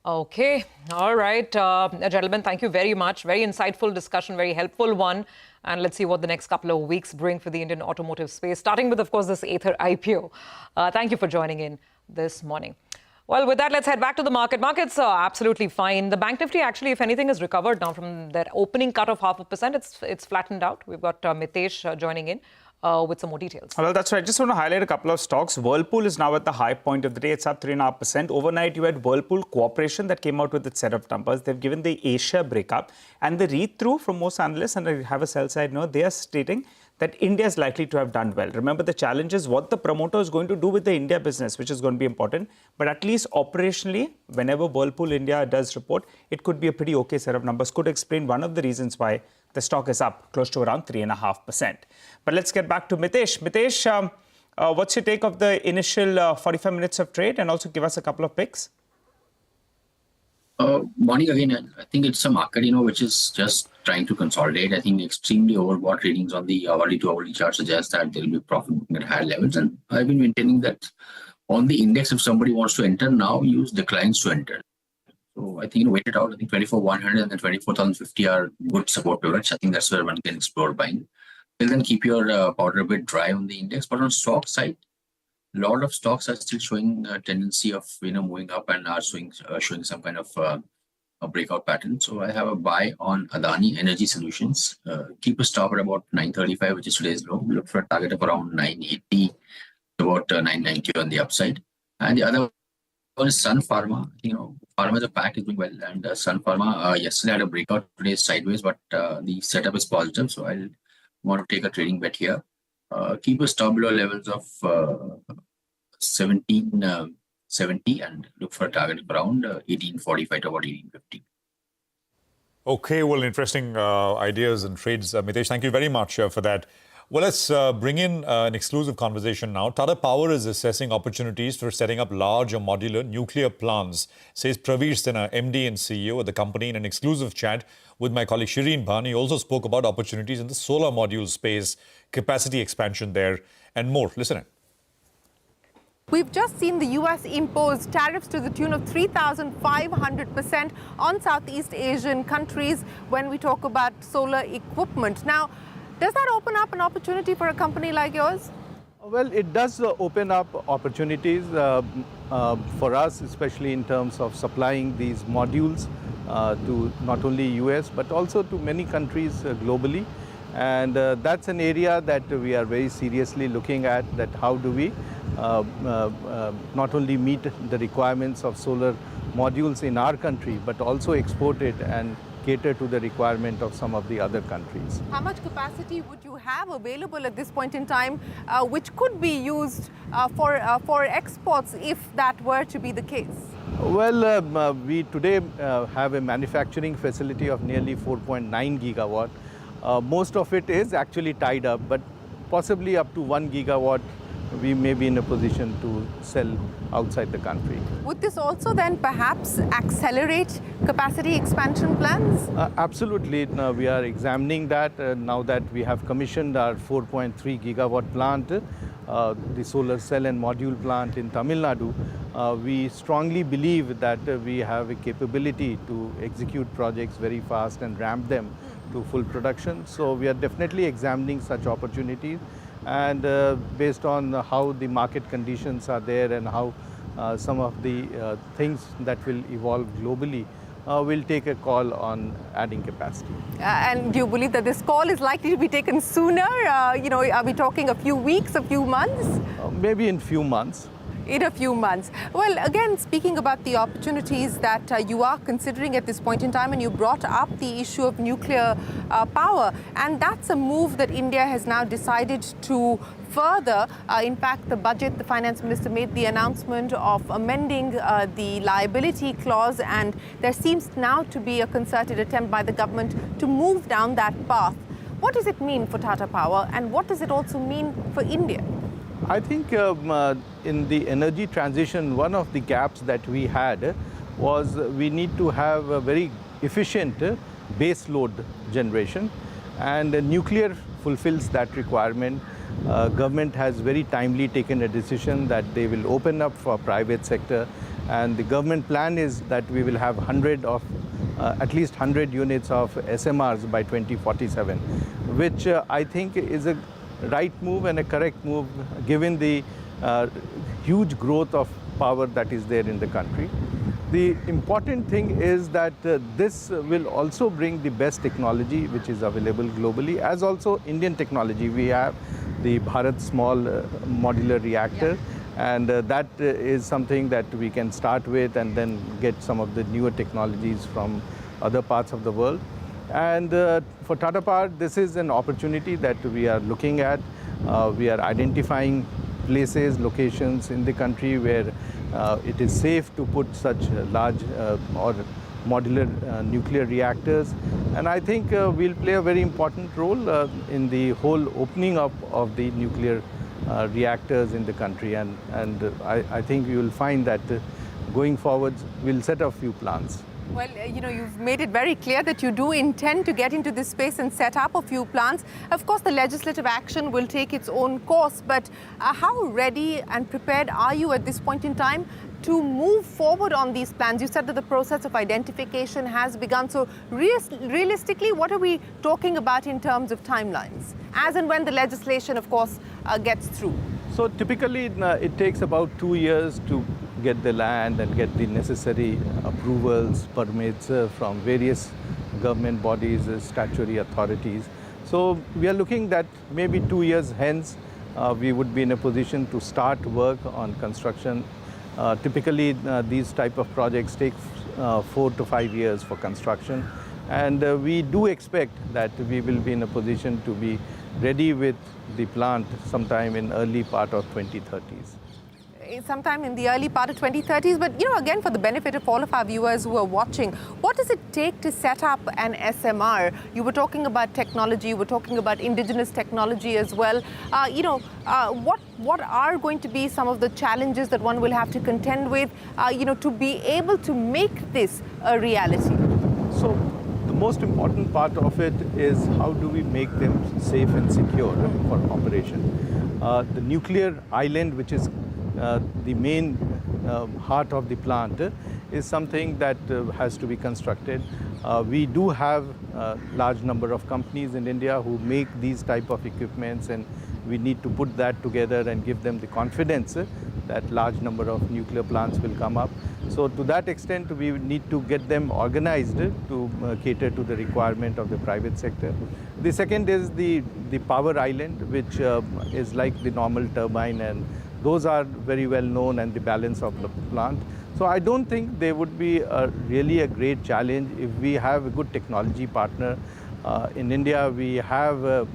[SPEAKER 2] Okay. All right. Gentlemen, thank you very much. Very insightful discussion, very helpful one. And let's see what the next couple of weeks bring for the Indian automotive space, starting with, of course, this Ather IPO. Thank you for joining in this morning. Well, with that, let's head back to the market. Markets are absolutely fine. The Bank Nifty, actually, if anything, has recovered now from that opening cut of 0.5%. It's flattened out. We've got Mitesh joining in with some more details.
[SPEAKER 3] Well, that's right. Just want to highlight a couple of stocks. Whirlpool is now at the high point of the day. It's up 3.5%. Overnight, you had Whirlpool Corporation that came out with its set of numbers. They've given the Asia breakup. And the read-through from most analysts, and I have a sell-side note, they are stating that India is likely to have done well. Remember, the challenge is what the promoter is going to do with the India business, which is going to be important. But at least operationally, whenever Whirlpool India does report, it could be a pretty okay set of numbers. Could explain one of the reasons why the stock is up close to around 3.5%. But let's get back to Mitesh. Mitesh, what's your take of the initial 45 minutes of trade, and also give us a couple of picks?
[SPEAKER 8] Morning again. I think it's a market, which is just trying to consolidate. I think extremely overbought readings on the hourly to hourly chart suggest that there will be profit at higher levels. And I've been maintaining that on the index, if somebody wants to enter now, use declines to enter. So I think, wait it out. I think 24,100 and then 24,050 are good support pivots. I think that's where one can explore buying. Till then, keep your powder a bit dry on the index. But on stock side, a lot of stocks are still showing a tendency of moving up and are showing some kind of a breakout pattern. So I have a buy on Adani Energy Solutions. Keep a stop at about 935, which is today's low. Look for a target of around 980 to about 990 on the upside. And the other one is Sun Pharma. Pharma as a pack is doing well, and Sun Pharma yesterday had a breakout, today is sideways, but the setup is positive, so I'll want to take a trading bet here. Keep a stop below levels of 1770 and look for a target around 1845 to about 1850.
[SPEAKER 1] Okay, well, interesting ideas and trades. Mitesh, thank you very much for that. Well, let's bring in an exclusive conversation now. Tata Power is assessing opportunities for setting up large or modular nuclear plants, says Praveer Sinha, MD and CEO of the company, in an exclusive chat with my colleague Shireen Bhan. He also spoke about opportunities in the solar module space, capacity expansion there, and more. Listen in.
[SPEAKER 9] We've just seen the US impose tariffs to the tune of 3,500% on Southeast Asian countries when we talk about solar equipment. Now, does that open up an opportunity for a company like yours?
[SPEAKER 10] Well, it does open up opportunities for us, especially in terms of supplying these modules to not only US but also to many countries globally. And that's an area that we are very seriously looking at, that how do we not only meet the requirements of solar modules in our country, but also export it and cater to the requirement of some of the other countries.
[SPEAKER 9] How much capacity would you have available at this point in time, which could be used for exports if that were to be the case?
[SPEAKER 10] Well, we today have a manufacturing facility of nearly 4.9 gigawatt. Most of it is actually tied up, but possibly up to 1 gigawatt we may be in a position to sell outside the country.
[SPEAKER 9] Would this also then perhaps accelerate capacity expansion plans?
[SPEAKER 10] Absolutely. We are examining that now that we have commissioned our 4.3 gigawatt plant, the solar cell and module plant in Tamil Nadu. We strongly believe that we have a capability to execute projects very fast and ramp them to full production. So we are definitely examining such opportunities. And based on how the market conditions are there and how some of the things that will evolve globally, we'll take a call on adding capacity.
[SPEAKER 9] And do you believe that this call is likely to be taken sooner? Are we talking a few weeks, a few months?
[SPEAKER 10] Maybe in few months.
[SPEAKER 9] In a few months. Well, again, speaking about the opportunities that you are considering at this point in time, and you brought up the issue of nuclear power, and that's a move that India has now decided to further. In fact, the budget, the finance minister made the announcement of amending the liability clause, and there seems now to be a concerted attempt by the government to move down that path. What does it mean for Tata Power, and what does it also mean for India?
[SPEAKER 10] I think in the energy transition, one of the gaps that we had was we need to have a very efficient base load generation, and nuclear fulfills that requirement. Government has very timely taken a decision that they will open up for private sector, and the government plan is that we will have at least 100 units of SMRs by 2047, which I think is a right move and a correct move given the huge growth of power that is there in the country. The important thing is that this will also bring the best technology which is available globally, as also Indian technology. We have the Bharat Small Modular Reactor, and that is something that we can start with and then get some of the newer technologies from other parts of the world. And for Tata Power, this is an opportunity that we are looking at. We are identifying places, locations in the country where it is safe to put such large or modular nuclear reactors. And I think we'll play a very important role in the whole opening up of the nuclear reactors in the country. And I think you will find that going forward, we'll set a few plans.
[SPEAKER 9] Well, you've made it very clear that you do intend to get into this space and set up a few plants. Of course, the legislative action will take its own course, but how ready and prepared are you at this point in time to move forward on these plans? You said that the process of identification has begun. So realistically, what are we talking about in terms of timelines? As and when the legislation, of course, gets through.
[SPEAKER 10] So typically, it takes about 2 years to get the land and get the necessary approvals, permits from various government bodies, statutory authorities. So we are looking that maybe 2 years hence, we would be in a position to start work on construction. Typically, these type of projects take 4 to 5 years for construction. And we do expect that we will be in a position to be ready with the plant sometime in early part of 2030s.
[SPEAKER 9] Sometime in the early part of 2030s. But, again, for the benefit of all of our viewers who are watching, what does it take to set up an SMR? You were talking about technology, you were talking about indigenous technology as well. What are going to be some of the challenges that one will have to contend with, to be able to make this a reality?
[SPEAKER 10] So the most important part of it is how do we make them safe and secure for operation. The nuclear island, which is the main heart of the plant, is something that has to be constructed. We do have a large number of companies in India who make these type of equipments, and we need to put that together and give them the confidence that large number of nuclear plants will come up. So to that extent, we need to get them organized to cater to the requirement of the private sector. The second is the power island, which is like the normal turbine, and those are very well known, and the balance of the plant. So I don't think there would be really a great challenge if we have a good technology partner. In India, we have the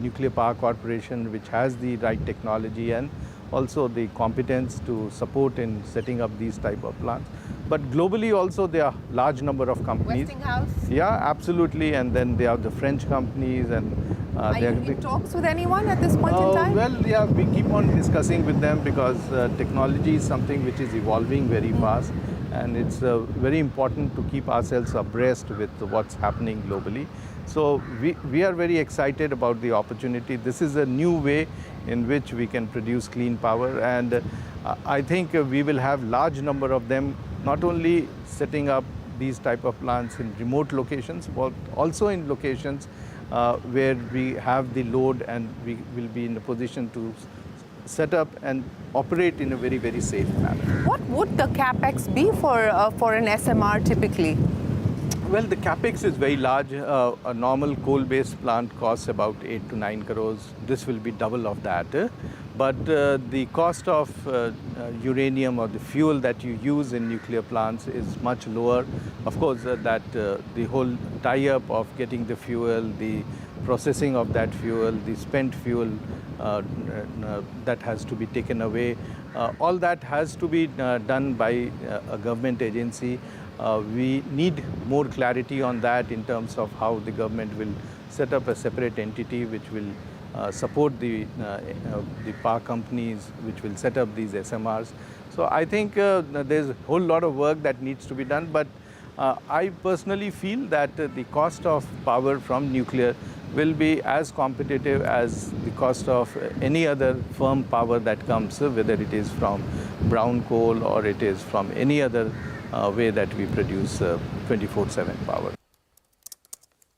[SPEAKER 10] Nuclear Power Corporation, which has the right technology and also the competence to support in setting up these type of plants. But globally also there are large number of companies.
[SPEAKER 9] Westinghouse?
[SPEAKER 10] Yeah, absolutely. And then there are the French companies, and
[SPEAKER 9] are you in talks with anyone at this point in time?
[SPEAKER 10] Well, yeah, we keep on discussing with them because technology is something which is evolving very fast, and it's very important to keep ourselves abreast with what's happening globally. So we are very excited about the opportunity. This is a new way in which we can produce clean power, and I think we will have large number of them, not only setting up these type of plants in remote locations, but also in locations where we have the load, and we will be in a position to set up and operate in a very, very safe manner.
[SPEAKER 9] What would the capex be for an SMR typically?
[SPEAKER 10] Well, the capex is very large. A normal coal-based plant costs about 8 to 9 crores. This will be double of that. But the cost of uranium or the fuel that you use in nuclear plants is much lower. Of course, the whole tie-up of getting the fuel, the processing of that fuel, the spent fuel that has to be taken away, all that has to be done by a government agency. We need more clarity on that in terms of how the government will set up a separate entity which will support the power companies, which will set up these SMRs. So I think there's a whole lot of work that needs to be done, but I personally feel that the cost of power from nuclear will be as competitive as the cost of any other firm power that comes, whether it is from brown coal or it is from any other way that we produce 24/7 power.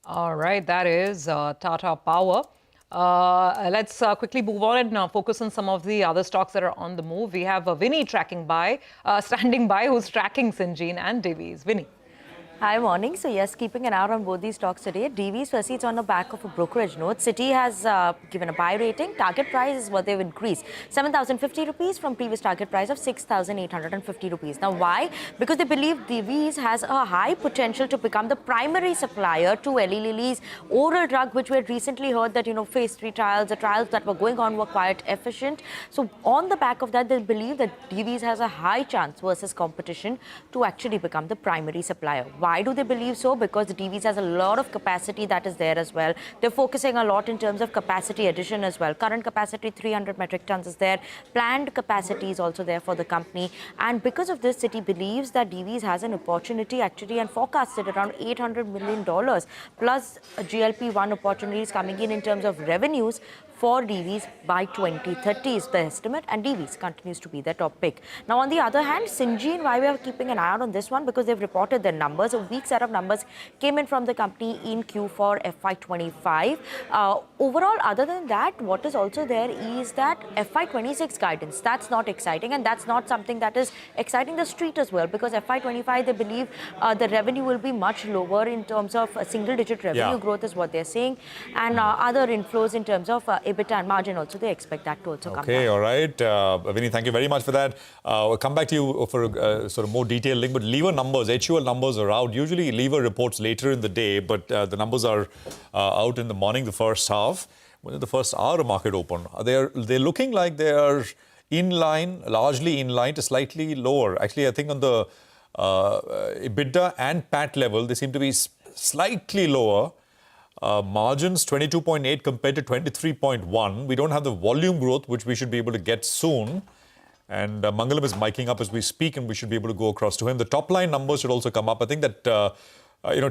[SPEAKER 2] All right, that is Tata Power. Let's quickly move on and focus on some of the other stocks that are on the move. We have Vinny standing by, who's tracking Syngene and Divi's. Vinny.
[SPEAKER 11] Hi, morning. So yes, keeping an eye on both these stocks today. Divi's firstly, it's on the back of a brokerage note. Citi has given a buy rating. Target price is what they've increased. 7,050 rupees from previous target price of 6,850 rupees. Now, why? Because they believe Divi's has a high potential to become the primary supplier to Eli Lilly's oral drug, which we had recently heard that, phase 3 trials, the trials that were going on were quite efficient. So on the back of that, they believe that Divi's has a high chance versus competition to actually become the primary supplier. Why do they believe so? Because the Divi's has a lot of capacity that is there as well. They're focusing a lot in terms of capacity addition as well. Current capacity 300 metric tons is there. Planned capacity is also there for the company. And because of this, Citi believes that Divi's has an opportunity actually and forecasted around $800 million plus GLP-1 opportunities coming in terms of revenues for Divi's by 2030 is the estimate, and Divi's continues to be the top pick. Now, on the other hand, Syngene, why we are keeping an eye out on this one? Because they've reported their numbers. A weak set of numbers came in from the company in Q4 FY25. Overall, other than that, what is also there is that FY26 guidance. That's not exciting, and that's not something that is exciting the street as well, because FY25, they believe the revenue will be much lower in terms of single-digit revenue growth is what they're saying, and other inflows in terms of EBITDA and margin also, they expect that to also come
[SPEAKER 1] Okay,
[SPEAKER 11] back.
[SPEAKER 1] all right. Vinny, thank you very much for that. We'll come back to you for a sort of more detailed link. But lever numbers, HUL numbers are out. Usually lever reports later in the day, but the numbers are out in the morning, the first half. When the first hour of market open, they're looking like they are in line, largely in line to slightly lower. Actually, I think on the EBITDA and PAT level, they seem to be slightly lower. Margins 22.8 compared to 23.1. We don't have the volume growth, which we should be able to get soon. And Mangalam is miking up as we speak, and we should be able to go across to him. The top line numbers should also come up. I think that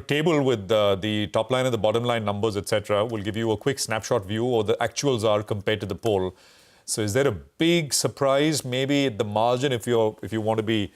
[SPEAKER 1] table with the top line and the bottom line numbers, etc., will give you a quick snapshot view, or the actuals are compared to the poll. So, is there a big surprise? Maybe at the margin, if you want to be,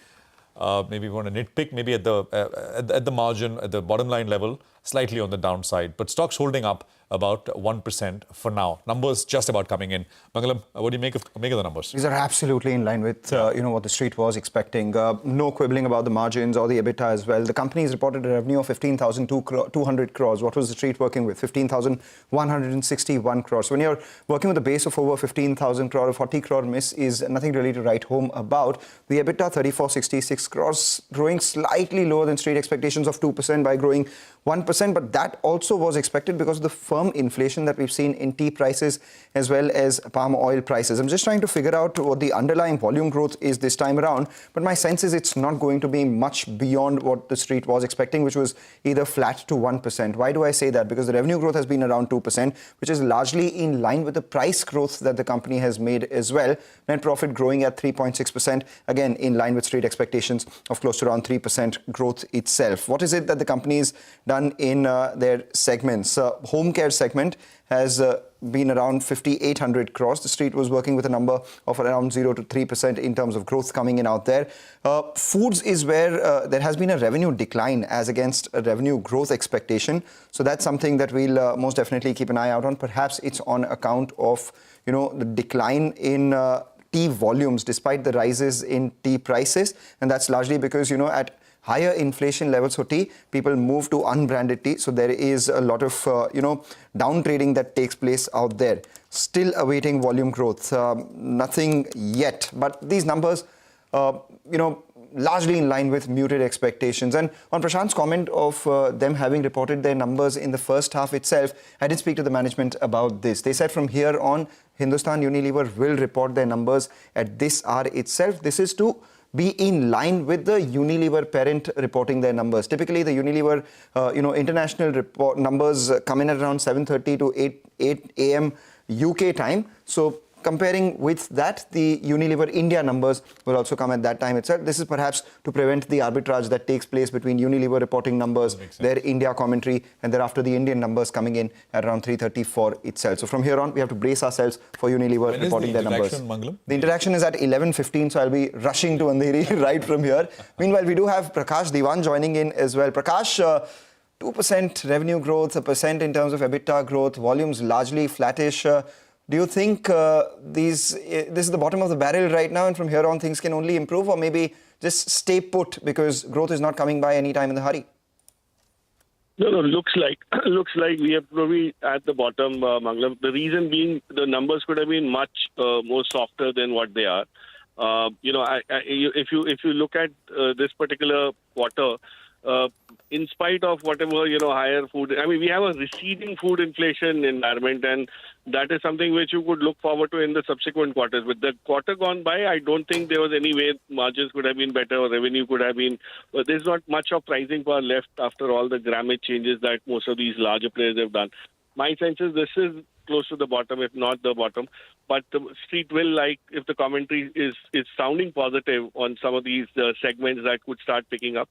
[SPEAKER 1] maybe you want to nitpick, maybe at the margin, at the bottom line level, slightly on the downside. But stocks holding up about 1% for now. Numbers just about coming in. Mangalam, what do you make of the numbers?
[SPEAKER 12] These are absolutely in line with what the street was expecting. No quibbling about the margins or the EBITDA as well. The company's reported a revenue of 15,200 crores. What was the street working with? 15,161 crores. So when you're working with a base of over 15,000 crore, a 40 crore miss is nothing really to write home about. The EBITDA 3466 crores, growing slightly lower than street expectations of 2% by growing 1%, but that also was expected because of the firm inflation that we've seen in tea prices as well as palm oil prices. I'm just trying to figure out what the underlying volume growth is this time around, but my sense is it's not going to be much beyond what the street was expecting, which was either flat to 1%. Why do I say that? Because the revenue growth has been around 2%, which is largely in line with the price growth that the company has made as well. Net profit growing at 3.6%, again in line with street expectations of close to around 3% growth itself. What is it that the company's done in their segments? Home care segment has been around 5,800 crores. The street was working with a number of around 0 to 3% in terms of growth coming in out there. Foods is where there has been a revenue decline as against a revenue growth expectation. So that's something that we'll most definitely keep an eye out on. Perhaps it's on account of, the decline in tea volumes despite the rises in tea prices. And that's largely because, at higher inflation levels for tea, people move to unbranded tea. So there is a lot of, down trading that takes place out there. Still awaiting volume growth. Nothing yet. But these numbers, largely in line with muted expectations. And on Prashant's comment of them having reported their numbers in the first half itself, I did speak to the management about this. They said from here on, Hindustan Unilever will report their numbers at this hour itself. This is to be in line with the Unilever parent reporting their numbers. Typically, the Unilever, international report numbers come in at around 7:30 to 8 a.m. UK time. So comparing with that, the Unilever India numbers will also come at that time itself. This is perhaps to prevent the arbitrage that takes place between Unilever reporting numbers, their India commentary, and thereafter the Indian numbers coming in at around 3:30 for itself. So from here on, we have to brace ourselves for Unilever reporting their numbers.
[SPEAKER 1] Mangalam?
[SPEAKER 12] The interaction is at 11:15, so I'll be rushing to Andheri right from here. Meanwhile, we do have Prakash Diwan joining in as well. Prakash, 2% revenue growth, 1% in terms of EBITDA growth, volumes largely flattish. Do you think this is the bottom of the barrel right now, and from here on things can only improve, or maybe just stay put because growth is not coming by any time in the hurry?
[SPEAKER 13] No, looks like we are probably at the bottom, Mangalam. The reason being the numbers could have been much more softer than what they are. If you look at this particular quarter, in spite of whatever, higher food, we have a receding food inflation environment, and that is something which you could look forward to in the subsequent quarters. With the quarter gone by, I don't think there was any way margins could have been better or revenue could have been. But there's not much of pricing power left after all the grammage changes that most of these larger players have done. My sense is this is close to the bottom, if not the bottom. But the street will like if the commentary is sounding positive on some of these segments that could start picking up.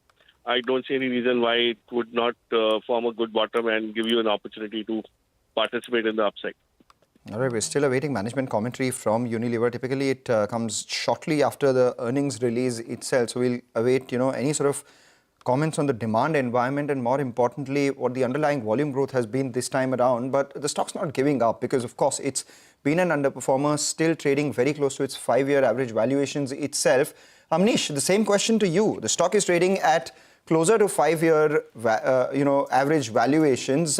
[SPEAKER 13] I don't see any reason why it would not form a good bottom and give you an opportunity to participate in the upside.
[SPEAKER 12] All right, we're still awaiting management commentary from Unilever. Typically, it comes shortly after the earnings release itself. So we'll await, any sort of comments on the demand environment and, more importantly, what the underlying volume growth has been this time around. But the stock's not giving up because, of course, it's been an underperformer, still trading very close to its 5-year average valuations itself. Amnish, the same question to you. The stock is trading at closer to 5-year, average valuations.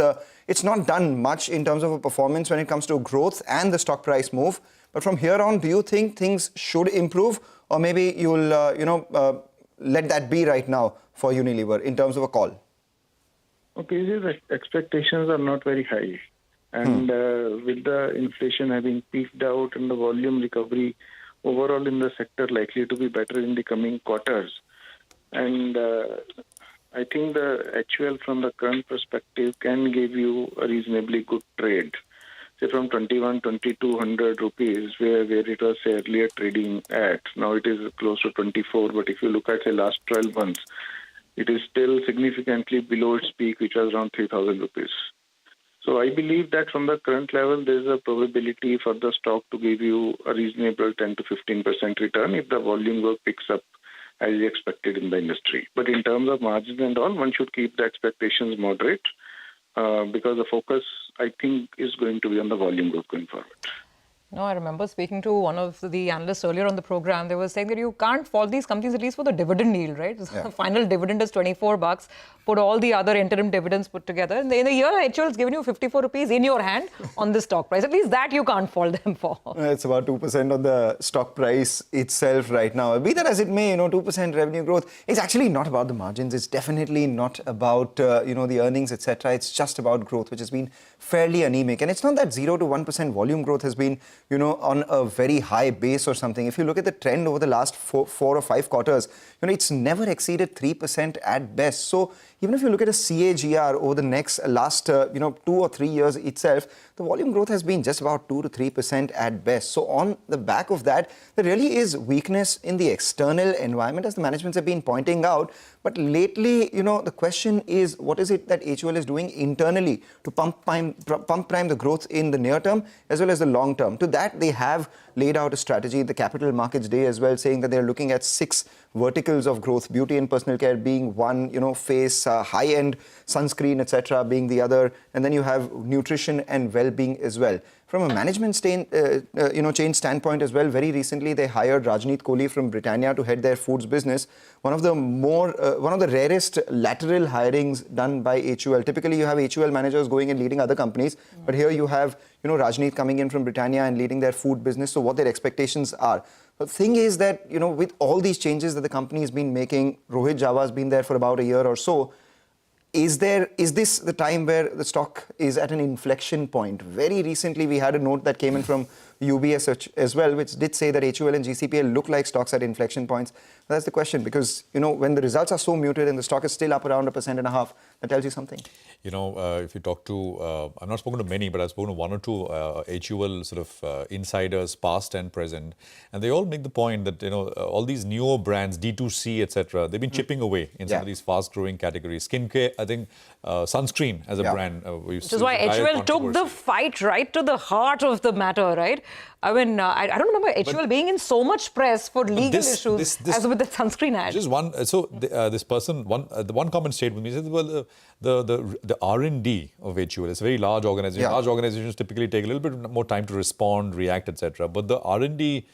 [SPEAKER 12] It's not done much in terms of a performance when it comes to growth and the stock price move. But from here on, do you think things should improve, or maybe you'll, let that be right now for Unilever in terms of a call?
[SPEAKER 14] Okay, these expectations are not very high. And with the inflation having peaked out and the volume recovery overall in the sector likely to be better in the coming quarters. And I think the HUL from the current perspective can give you a reasonably good trade. Say from 21,200 rupees, where it was earlier trading at. Now it is close to 24, but if you look at the last 12 months, it is still significantly below its peak, which was around 3,000 rupees. So I believe that from the current level, there is a probability for the stock to give you a reasonable 10 to 15% return if the volume growth picks up as expected in the industry. But in terms of margins and all, one should keep the expectations moderate because the focus, I think, is going to be on the volume growth going forward.
[SPEAKER 2] No, I remember speaking to one of the analysts earlier on the program. They were saying that you can't fault these companies at least for the dividend yield, right? Yeah. The final dividend is 24 bucks. Put all the other interim dividends put together. In the year, HUL has given you 54 rupees in your hand on the stock price. At least that you can't fault them for.
[SPEAKER 12] It's about 2% on the stock price itself right now. Be that as it may, 2% revenue growth. It's actually not about the margins. It's definitely not about, the earnings, etc. It's just about growth, which has been fairly anemic. And it's not that 0 to 1% volume growth has been on a very high base or something. If you look at the trend over the last four or five quarters, it's never exceeded 3% at best. So even if you look at a CAGR over the last 2 or 3 years itself, the volume growth has been just about 2 to 3% at best. So on the back of that, there really is weakness in the external environment, as the managements have been pointing out. But lately, the question is, what is it that HUL is doing internally to pump prime the growth in the near term as well as the long term? To that, they have laid out a strategy at the Capital Markets Day as well, saying that they're looking at 6 verticals of growth, beauty and personal care being one, face, high-end sunscreen, etc. being the other, and then you have nutrition and well-being as well. From a management change standpoint as well, very recently they hired Rajneet Kohli from Britannia to head their foods business. One of the rarest lateral hirings done by HUL. Typically, you have HUL managers going and leading other companies, but here you have Rajneet coming in from Britannia and leading their food business. So what their expectations are. The thing is that with all these changes that the company has been making, Rohit Java has been there for about a year or so. Is this the time where the stock is at an inflection point? Very recently, we had a note that came in from UBS as well, which did say that HUL and GCPL look like stocks at inflection points. That's the question, because when the results are so muted and the stock is still up around 1.5%, that tells you something.
[SPEAKER 1] If you talk to, I've not spoken to many, but I've spoken to one or two HUL sort of insiders, past and present, and they all make the point that all these newer brands, D2C, etc., they've been chipping away in some of these fast-growing categories. Skincare, I think, sunscreen as a brand,
[SPEAKER 2] which is why HUL took the fight right to the heart of the matter, right? I mean, I don't remember HUL being in so much press for legal issues as with the sunscreen ad.
[SPEAKER 1] Just one. So this person, the one comment stayed with me. He said, "Well, the R&D of HUL is a very large organization. Yeah. Large organizations typically take a little bit more time to respond, react, etc. But the R&D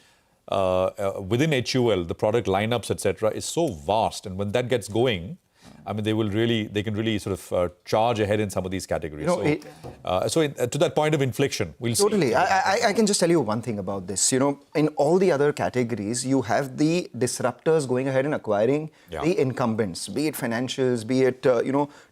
[SPEAKER 1] within HUL, the product lineups, etc., is so vast, and when that gets going, I mean, they can really sort of charge ahead in some of these categories. To that point of inflection, we'll see.
[SPEAKER 12] Totally. I can just tell you one thing about this. In all the other categories, you have the disruptors going ahead and acquiring the incumbents, be it financials, be it,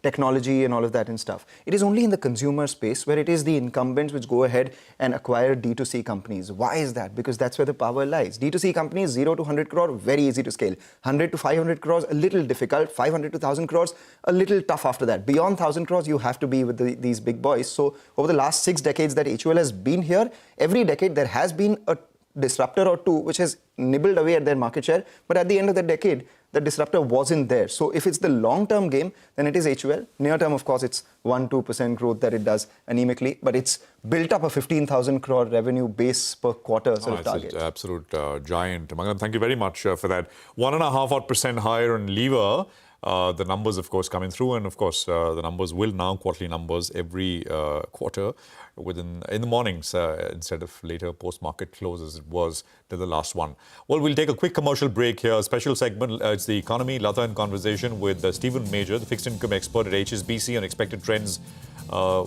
[SPEAKER 12] technology and all of that and stuff. It is only in the consumer space where it is the incumbents which go ahead and acquire D2C companies. Why is that? Because that's where the power lies. D2C companies, 0 to 100 crore, very easy to scale. 100 to 500 crores, a little difficult. 500 to 1,000 crores, a little tough after that. Beyond 1,000 crores, you have to be with these big boys. So over the last 6 decades that HUL has been here, every decade there has been a disruptor or two which has nibbled away at their market share. But at the end of the decade, the disruptor wasn't there. So if it's the long-term game, then it is HUL. Near-term, of course, it's 1-2% growth that it does anemically. But it's built up a 15,000 crore revenue base per quarter sort of target.
[SPEAKER 1] It's an absolute giant. Mangalam, thank you very much for that. 1.5% higher on lever. The numbers, of course, coming through, and of course, the numbers will now quarterly numbers every quarter in the mornings instead of later post-market close as it was till the last one. Well, we'll take a quick commercial break here. A special segment. It's the economy. Lata in conversation with Stephen Major, the fixed income expert at HSBC, on expected trends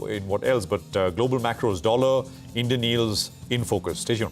[SPEAKER 1] in what else, but global macros, dollar, Indian yields in focus. Stay tuned.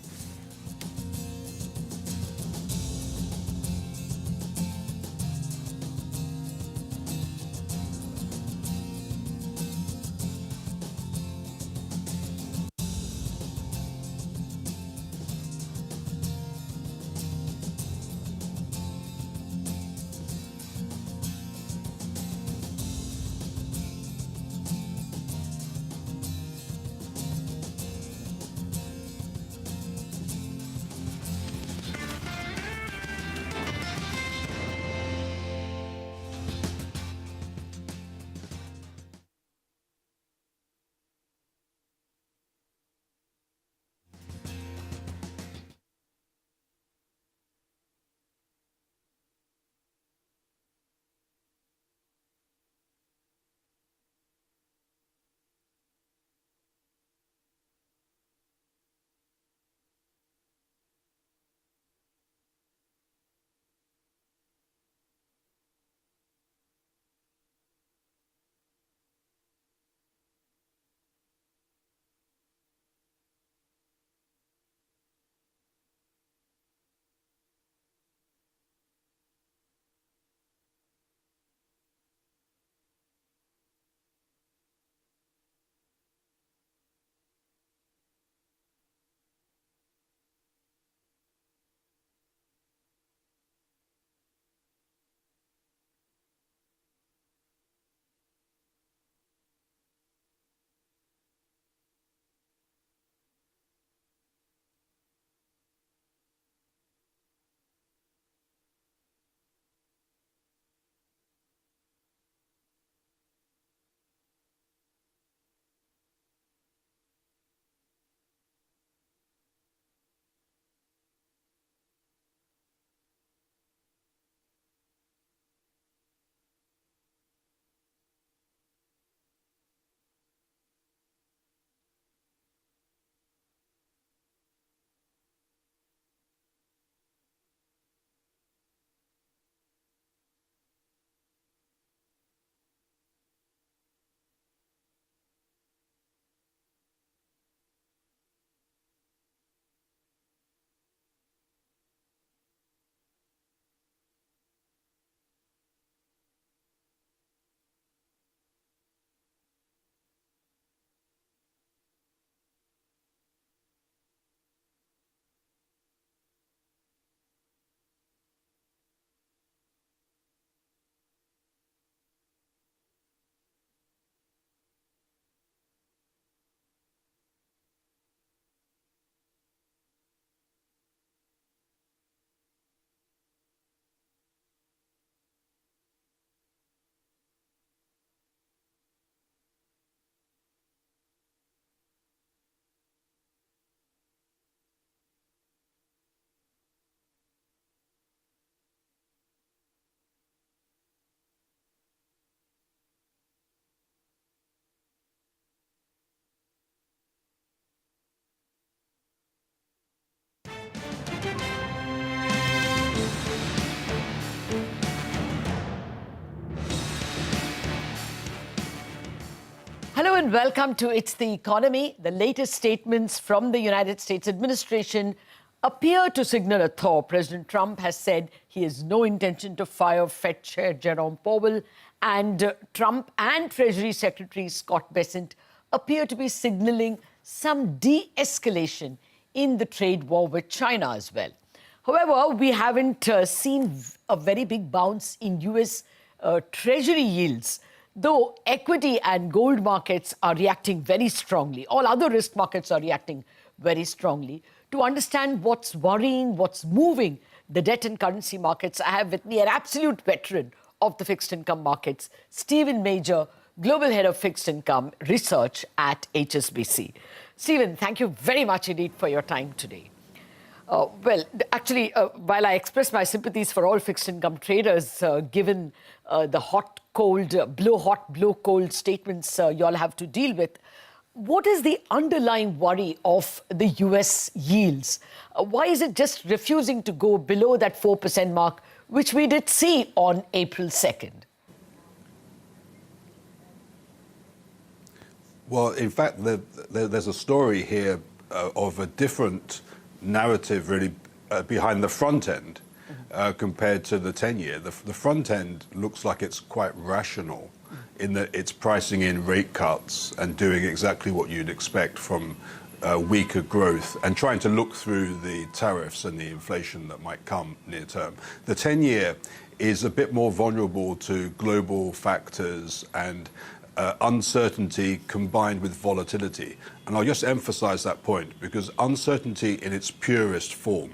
[SPEAKER 15] Hello and welcome to It's the Economy. The latest statements from the United States administration appear to signal a thaw. President Trump has said he has no intention to fire Fed Chair Jerome Powell, and Trump and Treasury Secretary Scott Bessent appear to be signaling some de-escalation in the trade war with China as well. However, we haven't seen a very big bounce in US Treasury yields, though equity and gold markets are reacting very strongly. All other risk markets are reacting very strongly. To understand what's worrying, what's moving the debt and currency markets, I have with me an absolute veteran of the fixed income markets, Stephen Major, Global Head of Fixed Income Research at HSBC. Stephen, thank you very much indeed for your time today. Well, actually, while I express my sympathies for all fixed income traders, given the hot, cold, blow hot, blow cold statements you all have to deal with, what is the underlying worry of the US yields? Why is it just refusing to go below that 4% mark, which we did see on April 2nd?
[SPEAKER 16] Well, in fact, there's a story here of a different narrative really behind the front end compared to the 10-year. The front end looks like it's quite rational in that it's pricing in rate cuts and doing exactly what you'd expect from weaker growth and trying to look through the tariffs and the inflation that might come near term. The 10-year is a bit more vulnerable to global factors and uncertainty combined with volatility. And I'll just emphasize that point because uncertainty in its purest form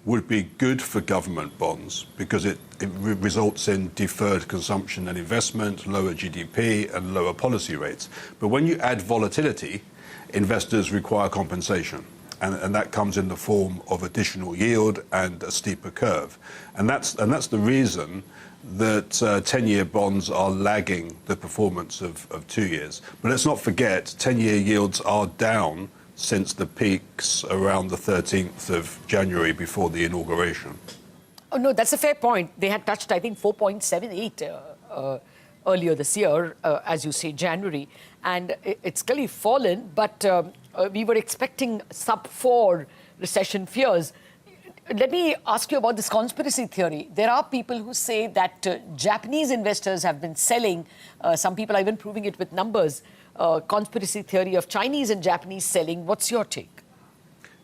[SPEAKER 16] would be good for government bonds because it results in deferred consumption and investment, lower GDP and lower policy rates. But when you add volatility, investors require compensation. And that comes in the form of additional yield and a steeper curve. And that's the reason that 10-year bonds are lagging the performance of 2 years. But let's not forget, 10-year yields are down since the peaks around the 13th of January before the inauguration.
[SPEAKER 15] Oh, no, that's a fair point. They had touched, I think, 4.78 earlier this year, as you say, January. And it's clearly fallen, but we were expecting sub-4 recession fears. Let me ask you about this conspiracy theory. There are people who say that Japanese investors have been selling. Some people are even proving it with numbers. Conspiracy theory of Chinese and Japanese selling. What's your take?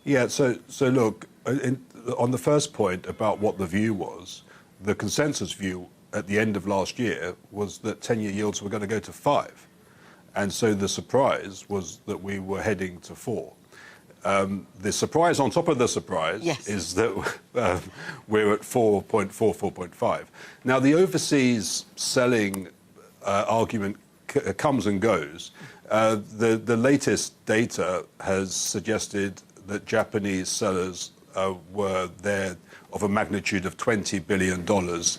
[SPEAKER 16] Yeah, so look, on the first point about what the view was, the consensus view at the end of last year was that 10-year yields were going to go to 5. And so the surprise was that we were heading to 4. The surprise on top of the surprise is that we're at 4.4, 4.5. Now, the overseas selling argument comes and goes. The latest data has suggested that Japanese sellers were there of a magnitude of $20 billion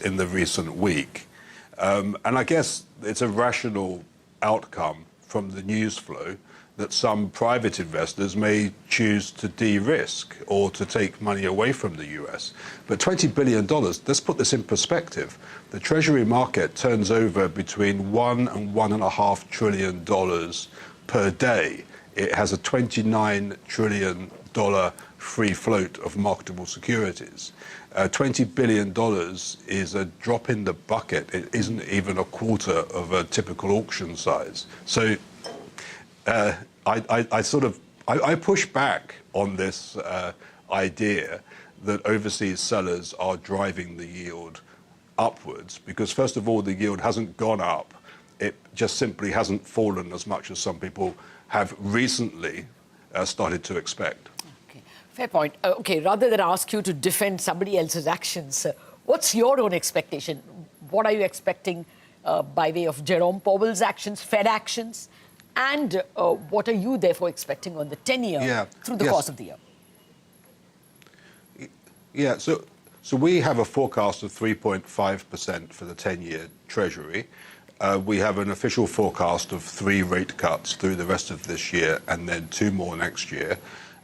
[SPEAKER 16] in the recent week. And I guess it's a rational outcome from the news flow that some private investors may choose to de-risk or to take money away from the US. But $20 billion, let's put this in perspective. The Treasury market turns over between $1 and $1.5 trillion per day. It has a $29 trillion free float of marketable securities. $20 billion is a drop in the bucket. It isn't even a quarter of a typical auction size. So I push back on this idea that overseas sellers are driving the yield upwards because, first of all, the yield hasn't gone up. It just simply hasn't fallen as much as some people have recently started to expect.
[SPEAKER 15] Okay, fair point. Okay, rather than ask you to defend somebody else's actions, what's your own expectation? What are you expecting by way of Jerome Powell's actions, Fed actions? And what are you therefore expecting on the 10-year through the course of the year?
[SPEAKER 16] Yeah, so we have a forecast of 3.5% for the 10-year Treasury. We have an official forecast of 3 rate cuts through the rest of this year and then 2 more next year.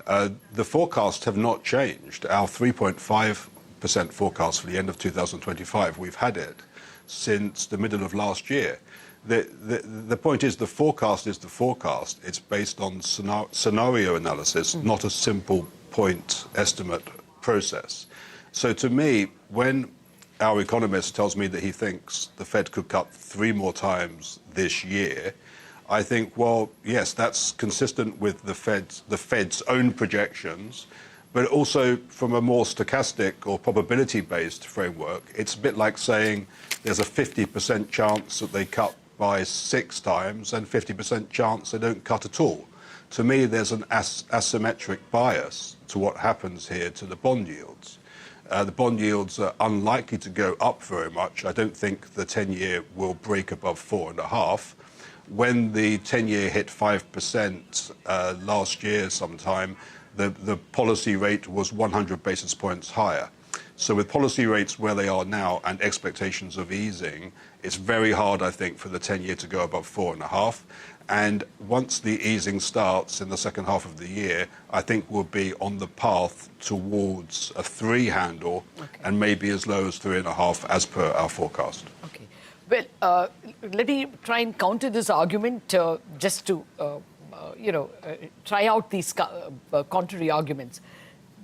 [SPEAKER 16] The forecasts have not changed. Our 3.5% forecast for the end of 2025, we've had it since the middle of last year. The point is the forecast is the forecast. It's based on scenario analysis, not a simple point estimate process. So to me, when our economist tells me that he thinks the Fed could cut 3 more times this year, I think, well, yes, that's consistent with the Fed's own projections, but also from a more stochastic or probability-based framework, it's a bit like saying there's a 50% chance that they cut by 6 times and 50% chance they don't cut at all. To me, there's an asymmetric bias to what happens here to the bond yields. The bond yields are unlikely to go up very much. I don't think the 10-year will break above 4.5. When the 10-year hit 5% last year sometime, the policy rate was 100 basis points higher. So with policy rates where they are now and expectations of easing, it's very hard, I think, for the 10-year to go above 4.5. And once the easing starts in the second half of the year, I think we'll be on the path towards a 3 handle and maybe as low as 3.5 as per our forecast.
[SPEAKER 15] Okay. Well, let me try and counter this argument just to try out these contrary arguments.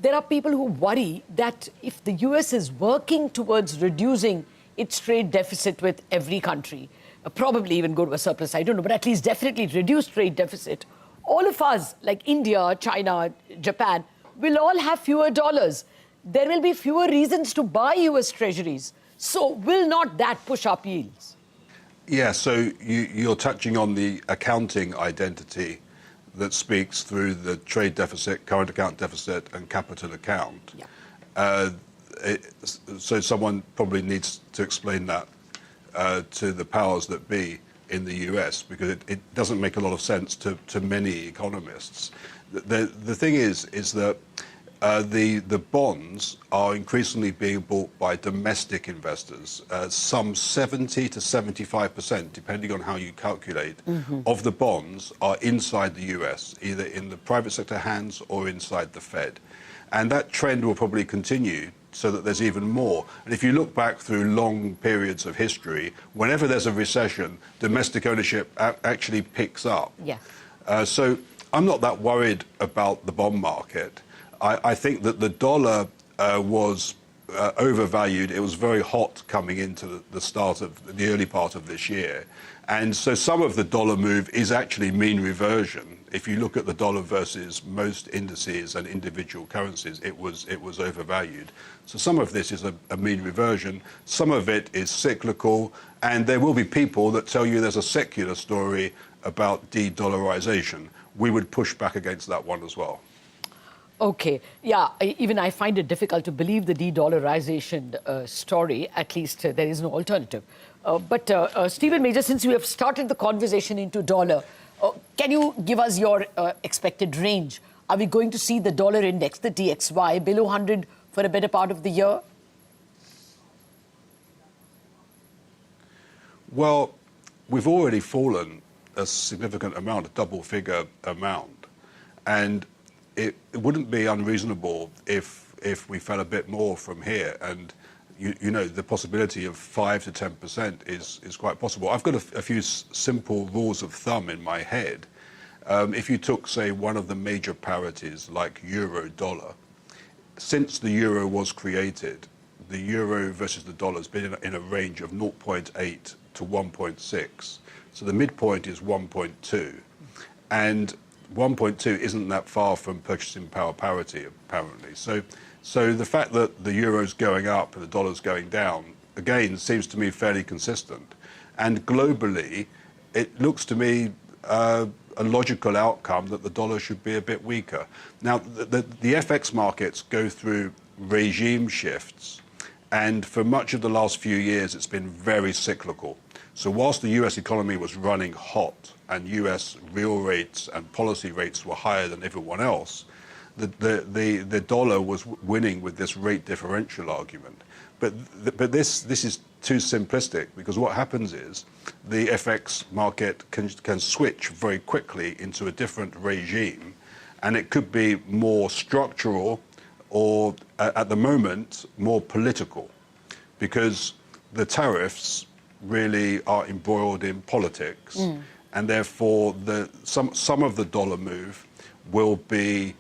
[SPEAKER 15] There are people who worry that if the US is working towards reducing its trade deficit with every country, probably even go to a surplus, I don't know, but at least definitely reduce trade deficit, all of us, like India, China, Japan, will all have fewer dollars. There will be fewer reasons to buy US treasuries. So will not that push up yields?
[SPEAKER 16] Yeah, so you're touching on the accounting identity that speaks through the trade deficit, current account deficit, and capital account. Yeah. So someone probably needs to explain that to the powers that be in the US, because it doesn't make a lot of sense to many economists. The thing is that the bonds are increasingly being bought by domestic investors. Some 70 to 75%, depending on how you calculate, of the bonds are inside the US, either in the private sector hands or inside the Fed. And that trend will probably continue, so that there's even more. And if you look back through long periods of history, whenever there's a recession, domestic ownership actually picks up.
[SPEAKER 15] Yeah.
[SPEAKER 16] So I'm not that worried about the bond market. I think that the dollar was overvalued. It was very hot coming into the start of the early part of this year. And so some of the dollar move is actually mean reversion. If you look at the dollar versus most indices and individual currencies, it was overvalued. So some of this is a mean reversion. Some of it is cyclical. And there will be people that tell you there's a secular story about de-dollarization. We would push back against that one as well.
[SPEAKER 15] Okay. Yeah, even I find it difficult to believe the de-dollarization story. At least there is no alternative. But Stephen Major, since we have started the conversation into dollar, can you give us your expected range? Are we going to see the dollar index, the DXY, below 100 for a better part of the year?
[SPEAKER 16] Well, we've already fallen a significant amount, a double-figure amount. And it wouldn't be unreasonable if we fell a bit more from here. And you know, the possibility of 5 to 10% is quite possible. I've got a few simple rules of thumb in my head. If you took, say, one of the major parities like euro-dollar, since the euro was created, the euro versus the dollar has been in a range of 0.8 to 1.6. So the midpoint is 1.2. And 1.2 isn't that far from purchasing power parity, apparently. So the fact that the euro's going up and the dollar's going down, again, seems to me fairly consistent. And globally, it looks to me a logical outcome that the dollar should be a bit weaker. Now, the FX markets go through regime shifts, and for much of the last few years, it's been very cyclical. So whilst the US economy was running hot and US real rates and policy rates were higher than everyone else, the dollar was winning with this rate differential argument. But this is too simplistic, because what happens is the FX market can switch very quickly into a different regime, and it could be more structural or, at the moment, more political, because the tariffs really are embroiled in politics, and therefore some of the dollar move will be